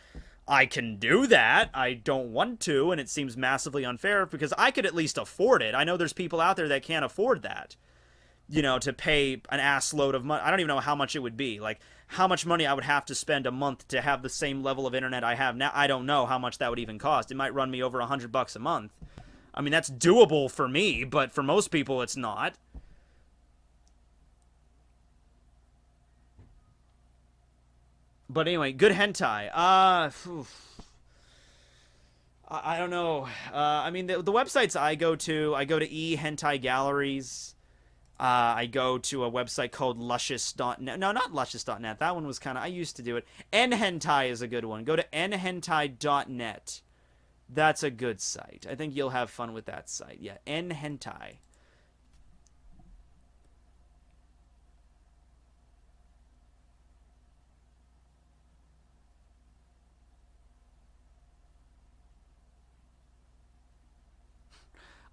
Speaker 1: I can do that. I don't want to, and it seems massively unfair because I could at least afford it. I know there's people out there that can't afford that, to pay an ass load of money. I don't even know how much it would be. Like, how much money I would have to spend a month to have the same level of internet I have now. I don't know how much that would even cost. It might run me over $100 a month. That's doable for me, but for most people, it's not. But anyway, good hentai. I don't know. The websites I go to e-hentai galleries. I go to a website called luscious.net. No, not luscious.net. That one was kind of, I used to do it. nhentai is a good one. Go to nhentai.net. That's a good site. I think you'll have fun with that site. Yeah, nhentai.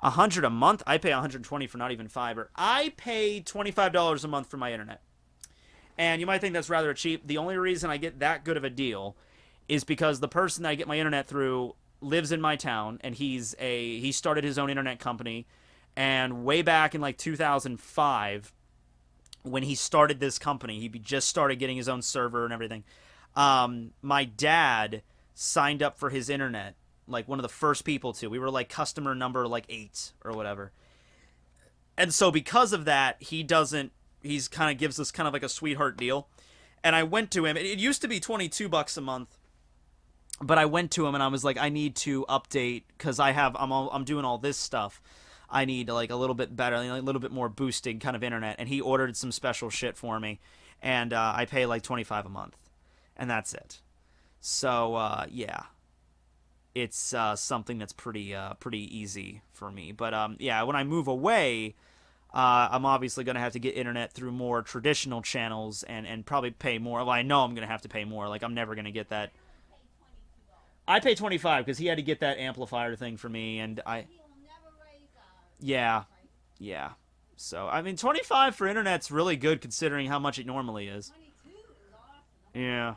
Speaker 1: $100 a month? I pay $120 for not even fiber. I pay $25 a month for my internet. And you might think that's rather cheap. The only reason I get that good of a deal is because the person that I get my internet through lives in my town, and he started his own internet company. And way back in like 2005, when he started this company, he just started getting his own server and everything. My dad signed up for his internet, like one of the first people to. We were like customer number like 8 or whatever. And so because of that, he's kind of gives us kind of like a sweetheart deal. And I went to him. It used to be $22 a month. But I went to him and I was like, I need to update because I'm doing all this stuff. I need like a little bit better, a little bit more boosted kind of internet. And he ordered some special shit for me. And I pay like $25 a month. And that's it. So, yeah. It's something that's pretty easy for me. But yeah, when I move away, I'm obviously going to have to get internet through more traditional channels and probably pay more. Well, I know I'm going to have to pay more. Like, I'm never going to get that. I pay 25 because he had to get that amplifier thing for me, and yeah, yeah. So, I mean, 25 for internet's really good considering how much it normally is. Yeah.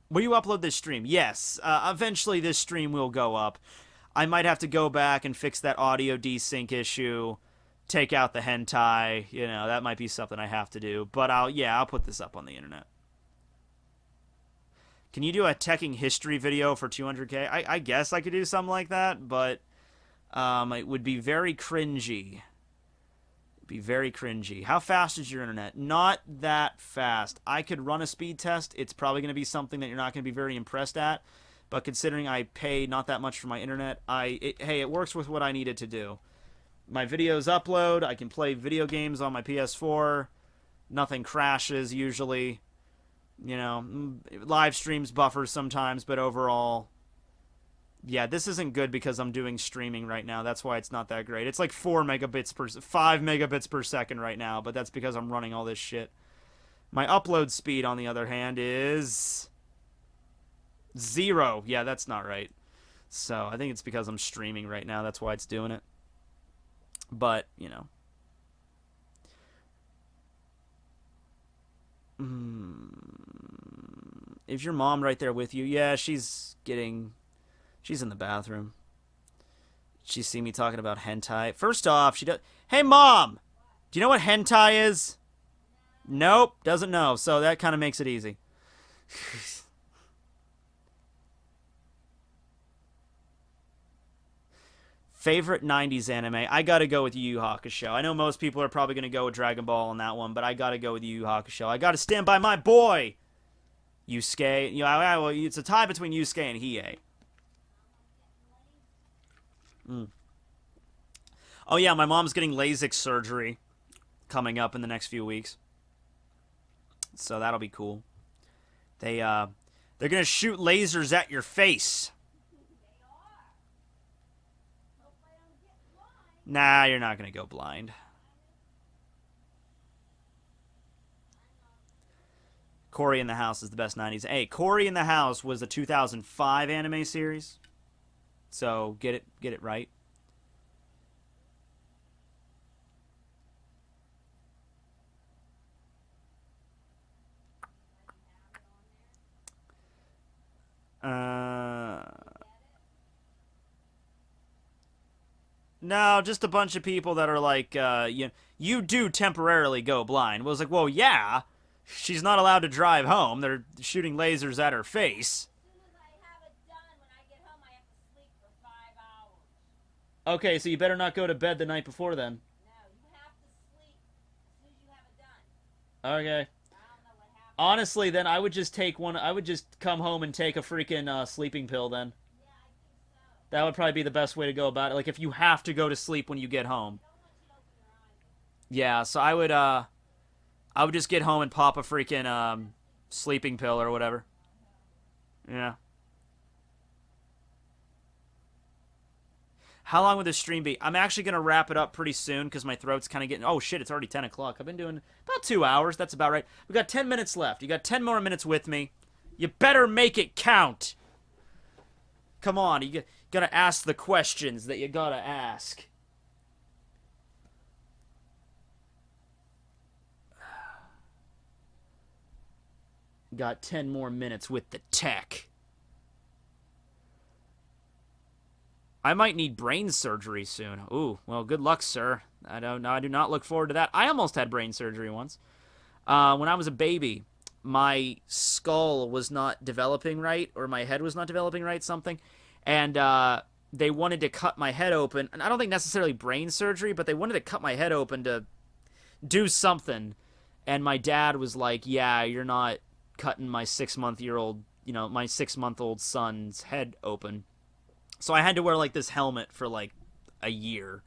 Speaker 1: Will you upload this stream? Yes. Eventually this stream will go up. I might have to go back and fix that audio desync issue, take out the hentai, you know, that might be something I have to do. But I'll put this up on the internet. Can you do a Tekking history video for 200k? I guess I could do something like that, but it would be very cringy. It'd be very cringy. How fast is your internet? Not that fast. I could run a speed test. It's probably going to be something that you're not going to be very impressed at. But considering I pay not that much for my internet, hey, it works with what I need it to do. My videos upload. I can play video games on my PS4. Nothing crashes usually. You know, live streams buffer sometimes, but overall, yeah, this isn't good because I'm doing streaming right now. That's why it's not that great. It's like 5 megabits per second right now, but that's because I'm running all this shit. My upload speed, on the other hand, is 0. Yeah, that's not right. So I think it's because I'm streaming right now. That's why it's doing it. But, you know. Is your mom right there with you? Yeah, she's in the bathroom. She's seen me talking about hentai. First off, she does. Hey, Mom! Do you know what hentai is? Nope, doesn't know. So that kind of makes it easy. Favorite 90s anime? I gotta go with Yu Yu Hakusho. I know most people are probably gonna go with Dragon Ball on that one, but I gotta go with Yu Yu Hakusho. I gotta stand by my boy! Yusuke. You know, it's a tie between Yusuke and Hiei. Oh yeah, my mom's getting LASIK surgery coming up in the next few weeks. So that'll be cool. They're gonna shoot lasers at your face. Nah, you're not gonna go blind. Cory in the House is the best 90s. Hey, Cory in the House was a 2005 anime series. So get it right. No, just a bunch of people that are like, you do temporarily go blind. Well, I was like, well, yeah. She's not allowed to drive home. They're shooting lasers at her face. Okay, so you better not go to bed the night before then.
Speaker 4: No, you have to sleep as soon as you have it done.
Speaker 1: Okay.
Speaker 4: I don't know what happened.
Speaker 1: Honestly, then I would just take one. I would just come home and take a freaking sleeping pill then.
Speaker 4: Yeah, I think so.
Speaker 1: That would probably be the best way to go about it. Like if you have to go to sleep when you get home.
Speaker 4: Don't want you to open your eyes.
Speaker 1: Yeah, so I would just get home and pop a freaking sleeping pill or whatever. Yeah. How long would this stream be? I'm actually going to wrap it up pretty soon because my throat's kind of getting... Oh, shit, it's already 10 o'clock. I've been doing about 2 hours. That's about right. We got 10 minutes left. You got 10 more minutes with me. You better make it count. Come on, you got to ask the questions that you got to ask. Got 10 more minutes with the tech. I might need brain surgery soon. Ooh, well, good luck, sir. I don't know. I do not look forward to that. I almost had brain surgery once. When I was a baby, my skull was not developing right, or my head was not developing right, something. And they wanted to cut my head open. And I don't think necessarily brain surgery, but they wanted to cut my head open to do something. And my dad was like, yeah, you're not cutting my 6-month-old son's head open. So I had to wear like this helmet for like a year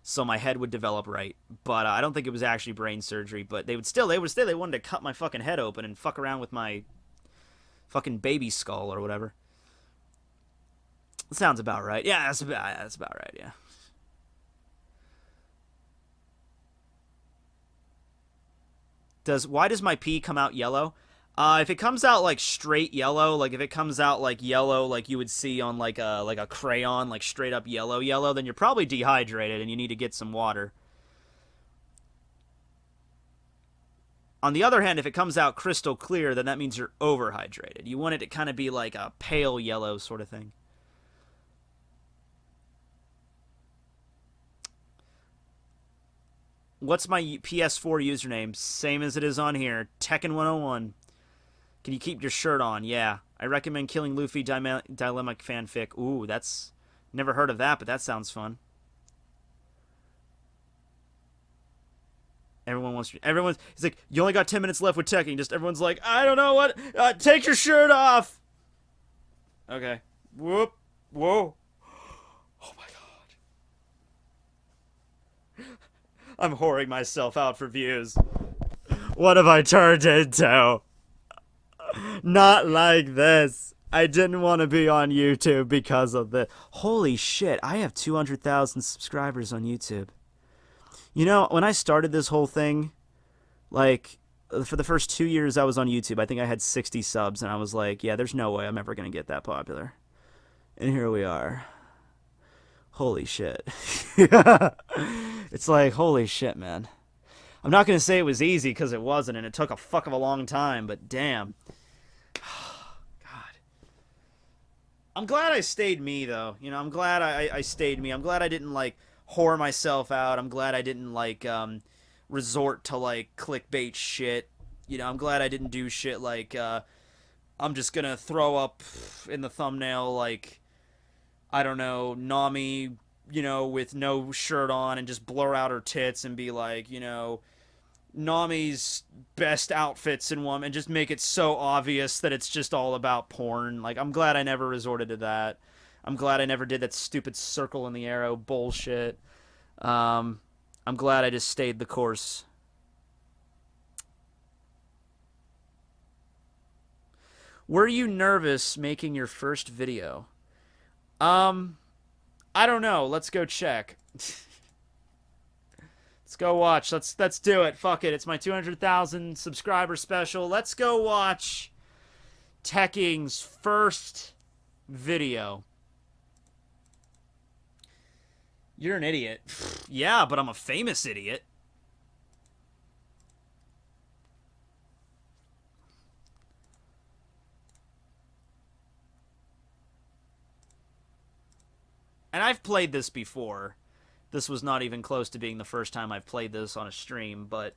Speaker 1: so my head would develop right. But I don't think it was actually brain surgery, but they wanted to cut my fucking head open and fuck around with my fucking baby skull or whatever. Sounds about right. Yeah, that's about right, yeah. Why does my pee come out yellow? If it comes out like straight yellow, like if it comes out like yellow, like you would see on like a crayon, like straight up yellow, then you're probably dehydrated and you need to get some water. On the other hand, if it comes out crystal clear, then that means you're overhydrated. You want it to kind of be like a pale yellow sort of thing. What's my PS4 username? Same as it is on here. Tekking101. Can you keep your shirt on? Yeah. I recommend killing Luffy Dilemma fanfic. Ooh, that's... Never heard of that, but that sounds fun. He's like, you only got 10 minutes left with Tekking. Just everyone's like, I don't know what. Take your shirt off. Okay. Whoop. Whoa. Oh my god. I'm whoring myself out for views. What have I turned into? Not like this. I didn't want to be on YouTube because of this. Holy shit, I have 200,000 subscribers on YouTube. You know, when I started this whole thing, like, for the first 2 years I was on YouTube, I think I had 60 subs, and I was like, yeah, there's no way I'm ever going to get that popular. And here we are. Holy shit. It's like, holy shit, man. I'm not going to say it was easy, because it wasn't, and it took a fuck of a long time, but damn. God. I'm glad I stayed me, though. You know, I'm glad I stayed me. I'm glad I didn't, like, whore myself out. I'm glad I didn't, like, resort to, like, clickbait shit. You know, I'm glad I didn't do shit like, I'm just gonna throw up in the thumbnail, like, I don't know, Nami, you know, with no shirt on and just blur out her tits and be like, you know, Nami's best outfits in one, and just make it so obvious that it's just all about porn. Like, I'm glad I never resorted to that. I'm glad I never did that stupid circle in the arrow bullshit. I'm glad I just stayed the course. Were you nervous making your first video? I don't know. Let's go check. Let's go watch. Let's do it. Fuck it. It's my 200,000 subscriber special. Let's go watch Tekking's first video. You're an idiot. Yeah, but I'm a famous idiot. And I've played this before. This was not even close to being the first time I've played this on a stream, but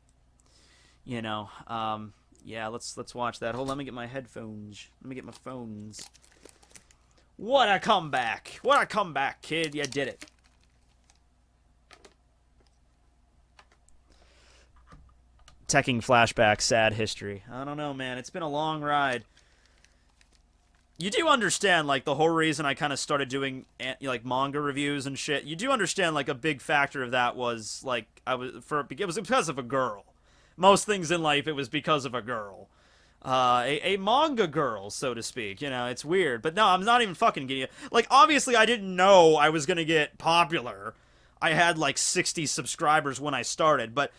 Speaker 1: you know, yeah, let's watch that. Hold on, let me get my headphones. Let me get my phones. What a comeback. What a comeback, kid. You did it. Tekking flashback, sad history. I don't know, man. It's been a long ride. You do understand, like, the whole reason I kind of started doing, like, manga reviews and shit. You do understand, like, a big factor of that was, like, it was because of a girl. Most things in life, it was because of a girl. A manga girl, so to speak. You know, it's weird. But no, I'm not even fucking kidding you. Like, obviously, I didn't know I was gonna get popular. I had, like, 60 subscribers when I started, but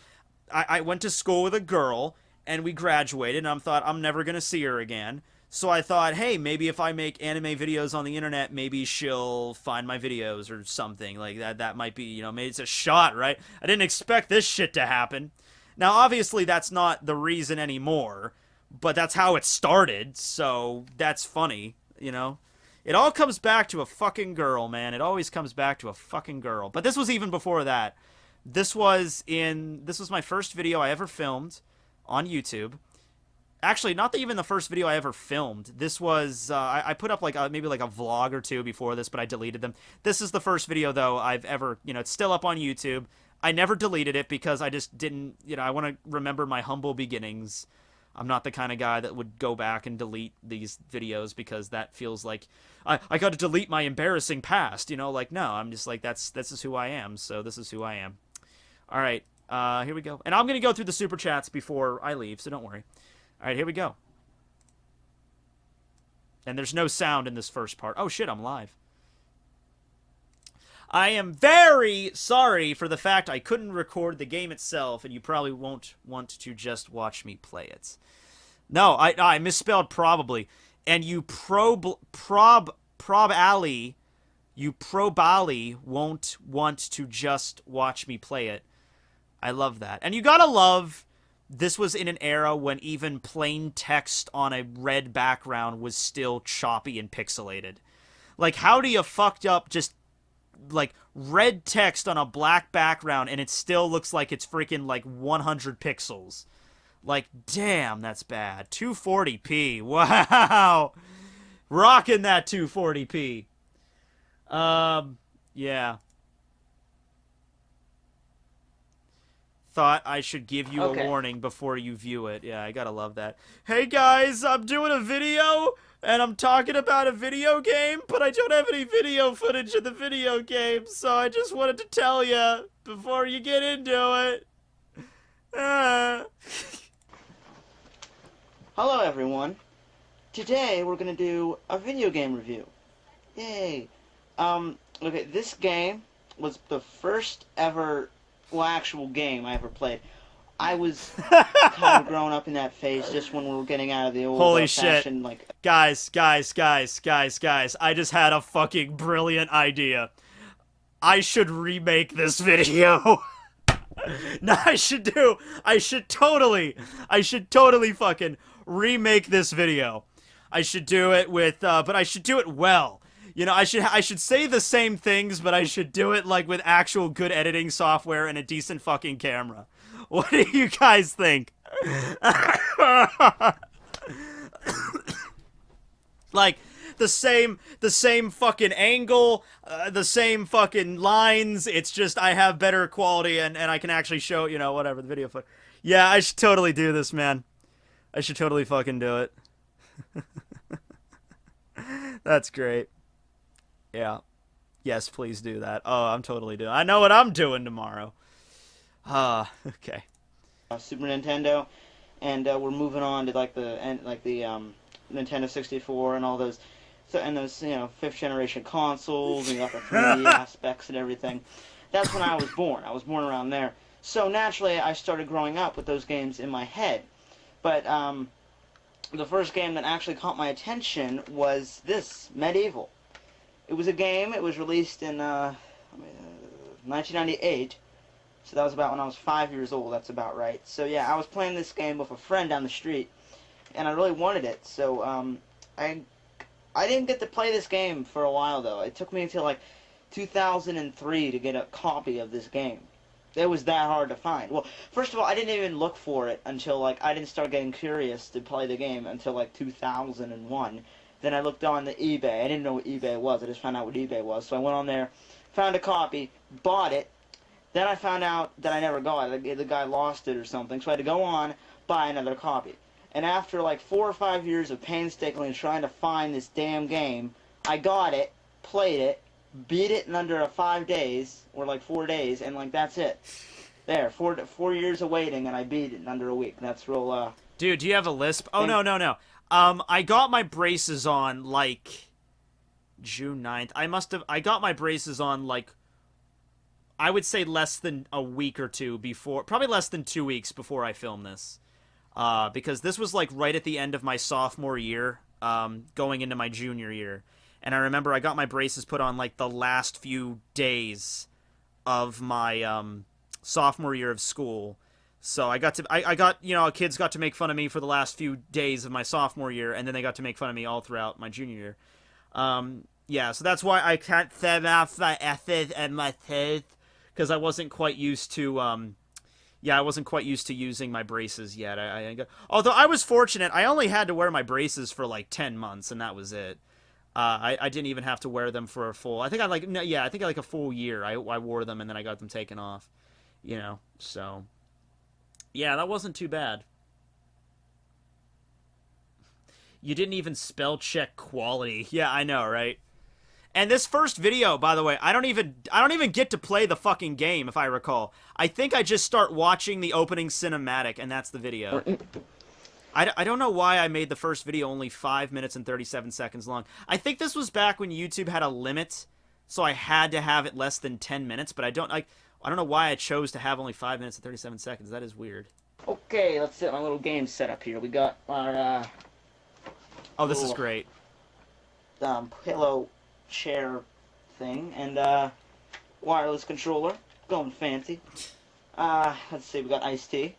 Speaker 1: I went to school with a girl, and we graduated, and I thought, I'm never gonna see her again. So I thought, hey, maybe if I make anime videos on the internet, maybe she'll find my videos or something. Like, that might be, you know, maybe it's a shot, right? I didn't expect this shit to happen. Now, obviously, that's not the reason anymore, but that's how it started, so that's funny, you know? It all comes back to a fucking girl, man. It always comes back to a fucking girl. But this was even before that. This was my first video I ever filmed on YouTube. Actually, not even the first video I ever filmed. This was, I put up like maybe like a vlog or two before this, but I deleted them. This is the first video, though, I've ever, you know, it's still up on YouTube. I never deleted it because I just didn't, you know, I want to remember my humble beginnings. I'm not the kind of guy that would go back and delete these videos because that feels like I got to delete my embarrassing past, you know, like, no, I'm just like, this is who I am, so this is who I am. All right, here we go. And I'm going to go through the super chats before I leave, so don't worry. All right, here we go. And there's no sound in this first part. Oh, shit, I'm live. I am very sorry for the fact I couldn't record the game itself, and you probably won't want to just watch me play it. No, I misspelled probably. And you probally won't want to just watch me play it. I love that. And you gotta love, this was in an era when even plain text on a red background was still choppy and pixelated. Like, how do you fucked up just, like, red text on a black background and it still looks like it's freaking, like, 100 pixels? Like, damn, that's bad. 240p. Wow. Rocking that 240p. Yeah. Thought I should give you a warning before you view it. Yeah, I gotta love that. Hey guys, I'm doing a video, and I'm talking about a video game, but I don't have any video footage of the video game, so I just wanted to tell you before you get into it.
Speaker 5: Hello everyone. Today we're gonna do a video game review. Yay! Okay, this game was the first ever, well, actual game I ever played. I was kind of growing up in that phase just when we were getting out of the old
Speaker 1: Holy shit.
Speaker 5: fashioned, like...
Speaker 1: Guys, I just had a fucking brilliant idea. I should remake this video. No, I should totally fucking remake this video. I should do it with, but I should do it well. You know, I should say the same things, but I should do it, like, with actual good editing software and a decent fucking camera. What do you guys think? Like, the same fucking angle, the same fucking lines. It's just I have better quality and I can actually show, you know, whatever, the video footage. Yeah, I should totally do this, man. I should totally fucking do it. That's great. Yeah. Yes, please do that. Oh, I'm totally doing it. I know what I'm doing tomorrow. Okay.
Speaker 5: Super Nintendo, and we're moving on to like the Nintendo 64 and all those, and those, you know, 5th generation consoles, and you got the 3D aspects and everything. That's when I was born. I was born around there. So naturally, I started growing up with those games in my head. But the first game that actually caught my attention was this, Medieval. It was a game. It was released in 1998. So that was about when I was 5 years old. That's about right. So yeah, I was playing this game with a friend down the street, and I really wanted it. So I didn't get to play this game for a while though. It took me until like 2003 to get a copy of this game. It was that hard to find. Well, first of all, I didn't even look for it until, like, I didn't start getting curious to play the game until, like, 2001. Then I looked on the eBay. I didn't know what eBay was. I just found out what eBay was. So I went on there, found a copy, bought it. Then I found out that I never got it. The guy lost it or something. So I had to go on, buy another copy. And after, like, 4 or 5 years of painstakingly trying to find this damn game, I got it, played it, beat it in under 5 days, or like 4 days, and like that's it. There, 4 years of waiting, and I beat it in under a week. That's real.
Speaker 1: Dude, do you have a lisp? Oh no. I got my braces on like June 9th. I got my braces on like, I would say less than a week or two before, probably less than 2 weeks before I filmed this. Because this was like right at the end of my sophomore year, going into my junior year. And I remember I got my braces put on like the last few days of my sophomore year of school. So I got, you know, kids got to make fun of me for the last few days of my sophomore year, and then they got to make fun of me all throughout my junior year. Yeah, so that's why I can't set off my S's and my T's, because I wasn't quite used to, I wasn't quite used to using my braces yet. Although I was fortunate, I only had to wear my braces for like 10 months, and that was it. I didn't even have to wear them for a full, I think like a full year. I wore them and then I got them taken off, you know, so yeah, that wasn't too bad. You didn't even spell check quality. Yeah, I know, right? And this first video, by the way, I don't even get to play the fucking game, if I recall. I think I just start watching the opening cinematic and that's the video. I don't know why I made the first video only 5 minutes and 37 seconds long. I think this was back when YouTube had a limit so I had to have it less than 10 minutes, but I don't know why I chose to have only 5 minutes and 37 seconds. That is weird.
Speaker 5: Okay, let's set my little game set up here. We got our
Speaker 1: Oh, this is great.
Speaker 5: pillow chair thing and wireless controller. Going fancy. Let's see, we got iced tea.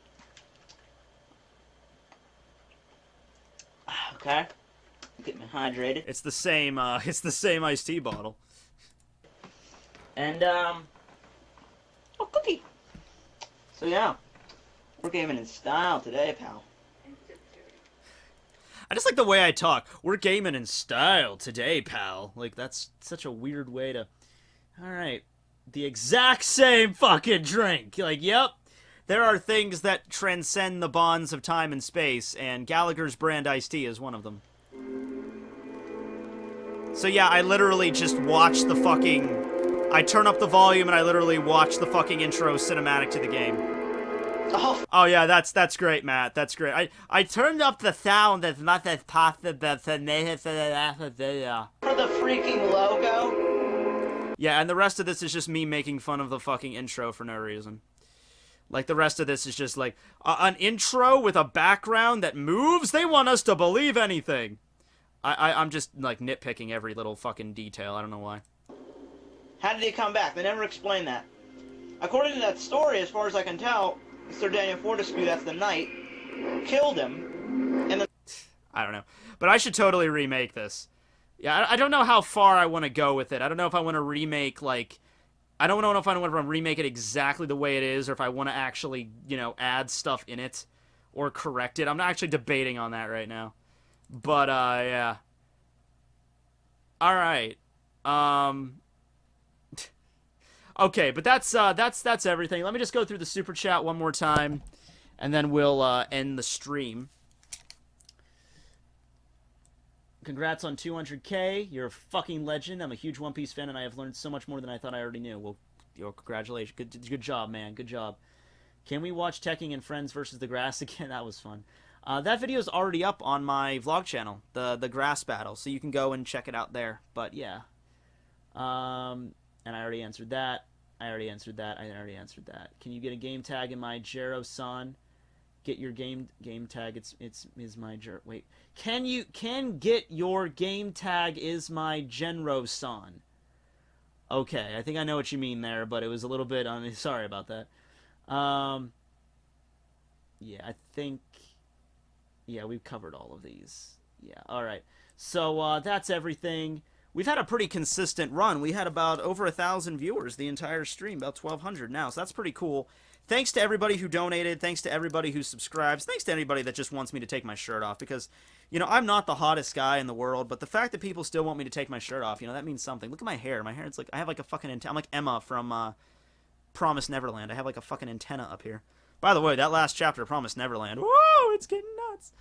Speaker 5: Okay. Get me hydrated.
Speaker 1: It's the same iced tea bottle.
Speaker 5: And oh, cookie. So yeah, we're gaming in style today, pal.
Speaker 1: I just like the way I talk. We're gaming in style today, pal. Like, that's such a weird way to... Alright. The exact same fucking drink. Like, yep. There are things that transcend the bonds of time and space, and Gallagher's brand iced tea is one of them. So yeah, I literally just watch the fucking... I turn up the volume and I literally watch the fucking intro cinematic to the game. Oh yeah, that's great, Matt. That's great. I turned up the sound that's not as positive as the native for the
Speaker 5: freaking logo.
Speaker 1: Yeah, and the rest of this is just me making fun of the fucking intro for no reason. Like, the rest of this is just like an intro with a background that moves. They want us to believe anything. I'm just like nitpicking every little fucking detail. I don't know why.
Speaker 5: How did he come back? They never explained that. According to that story, as far as I can tell, Sir Daniel Fortescue, that's the knight, killed him, and then...
Speaker 1: I don't know. But I should totally remake this. Yeah, I don't know how far I want to go with it. I don't know if I want to remake, like... I don't know if I want to remake it exactly the way it is, or if I want to actually, you know, add stuff in it, or correct it. I'm not actually debating on that right now. But, yeah. Alright. Okay, but that's everything. Let me just go through the super chat one more time, and then we'll end the stream. Congrats on 200K. You're a fucking legend. I'm a huge One Piece fan, and I have learned so much more than I thought I already knew. Well, congratulations. Good job, man. Good job. Can we watch Tekking and Friends versus the Grass again? That was fun. That video is already up on my vlog channel, the Grass Battle, so you can go and check it out there. But, yeah. And I already answered that. I already answered that. Can you get a game tag in my Jero-san? Get your game tag. Is my wait. Can get your game tag is my Genro-san. Okay, I think I know what you mean there, but it was a little bit sorry about that. Yeah, I think we've covered all of these. Yeah, all right. So that's everything. We've had a pretty consistent run. We had about over 1,000 viewers the entire stream, about 1,200 now, so that's pretty cool. Thanks to everybody who donated. Thanks to everybody who subscribes. Thanks to anybody that just wants me to take my shirt off, because, you know, I'm not the hottest guy in the world, but the fact that people still want me to take my shirt off, you know, that means something. Look at my hair. My hair, it's like, I have like a fucking, I'm like Emma from Promised Neverland. I have like a fucking antenna up here. By the way, that last chapter of Promised Neverland, whoa, it's getting nuts.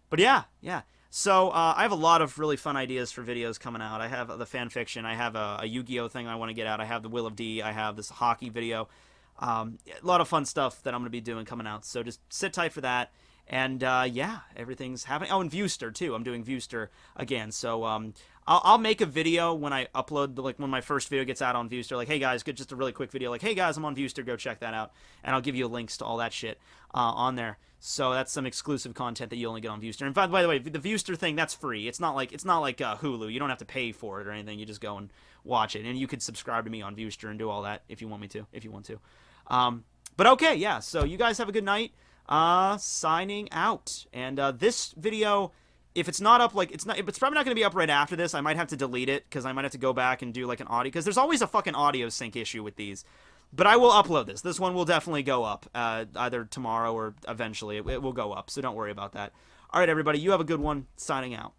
Speaker 1: But yeah. So, I have a lot of really fun ideas for videos coming out. I have the fan fiction. I have a Yu-Gi-Oh! Thing I want to get out. I have the Will of D. I have this hockey video. A lot of fun stuff that I'm going to be doing coming out. So just sit tight for that. And, yeah, everything's happening. Oh, and Viewster, too. I'm doing Viewster again. So, I'll make a video when I upload, when my first video gets out on Viewster. Like, hey, guys, just a really quick video. Like, hey, guys, I'm on Viewster. Go check that out. And I'll give you links to all that shit on there. So that's some exclusive content that you only get on Viewster. And by the way, the Viewster thing, that's free. It's not like Hulu. You don't have to pay for it or anything. You just go and watch it. And you could subscribe to me on Viewster and do all that if you want me to, if you want to. But okay, yeah. So you guys have a good night. Signing out. And this video, if it's not up, it's probably not going to be up right after this. I might have to delete it because I might have to go back and do like an audio, because there's always a fucking audio sync issue with these. But I will upload this. This one will definitely go up, either tomorrow or eventually. It will go up, so don't worry about that. All right, everybody, you have a good one. Signing out.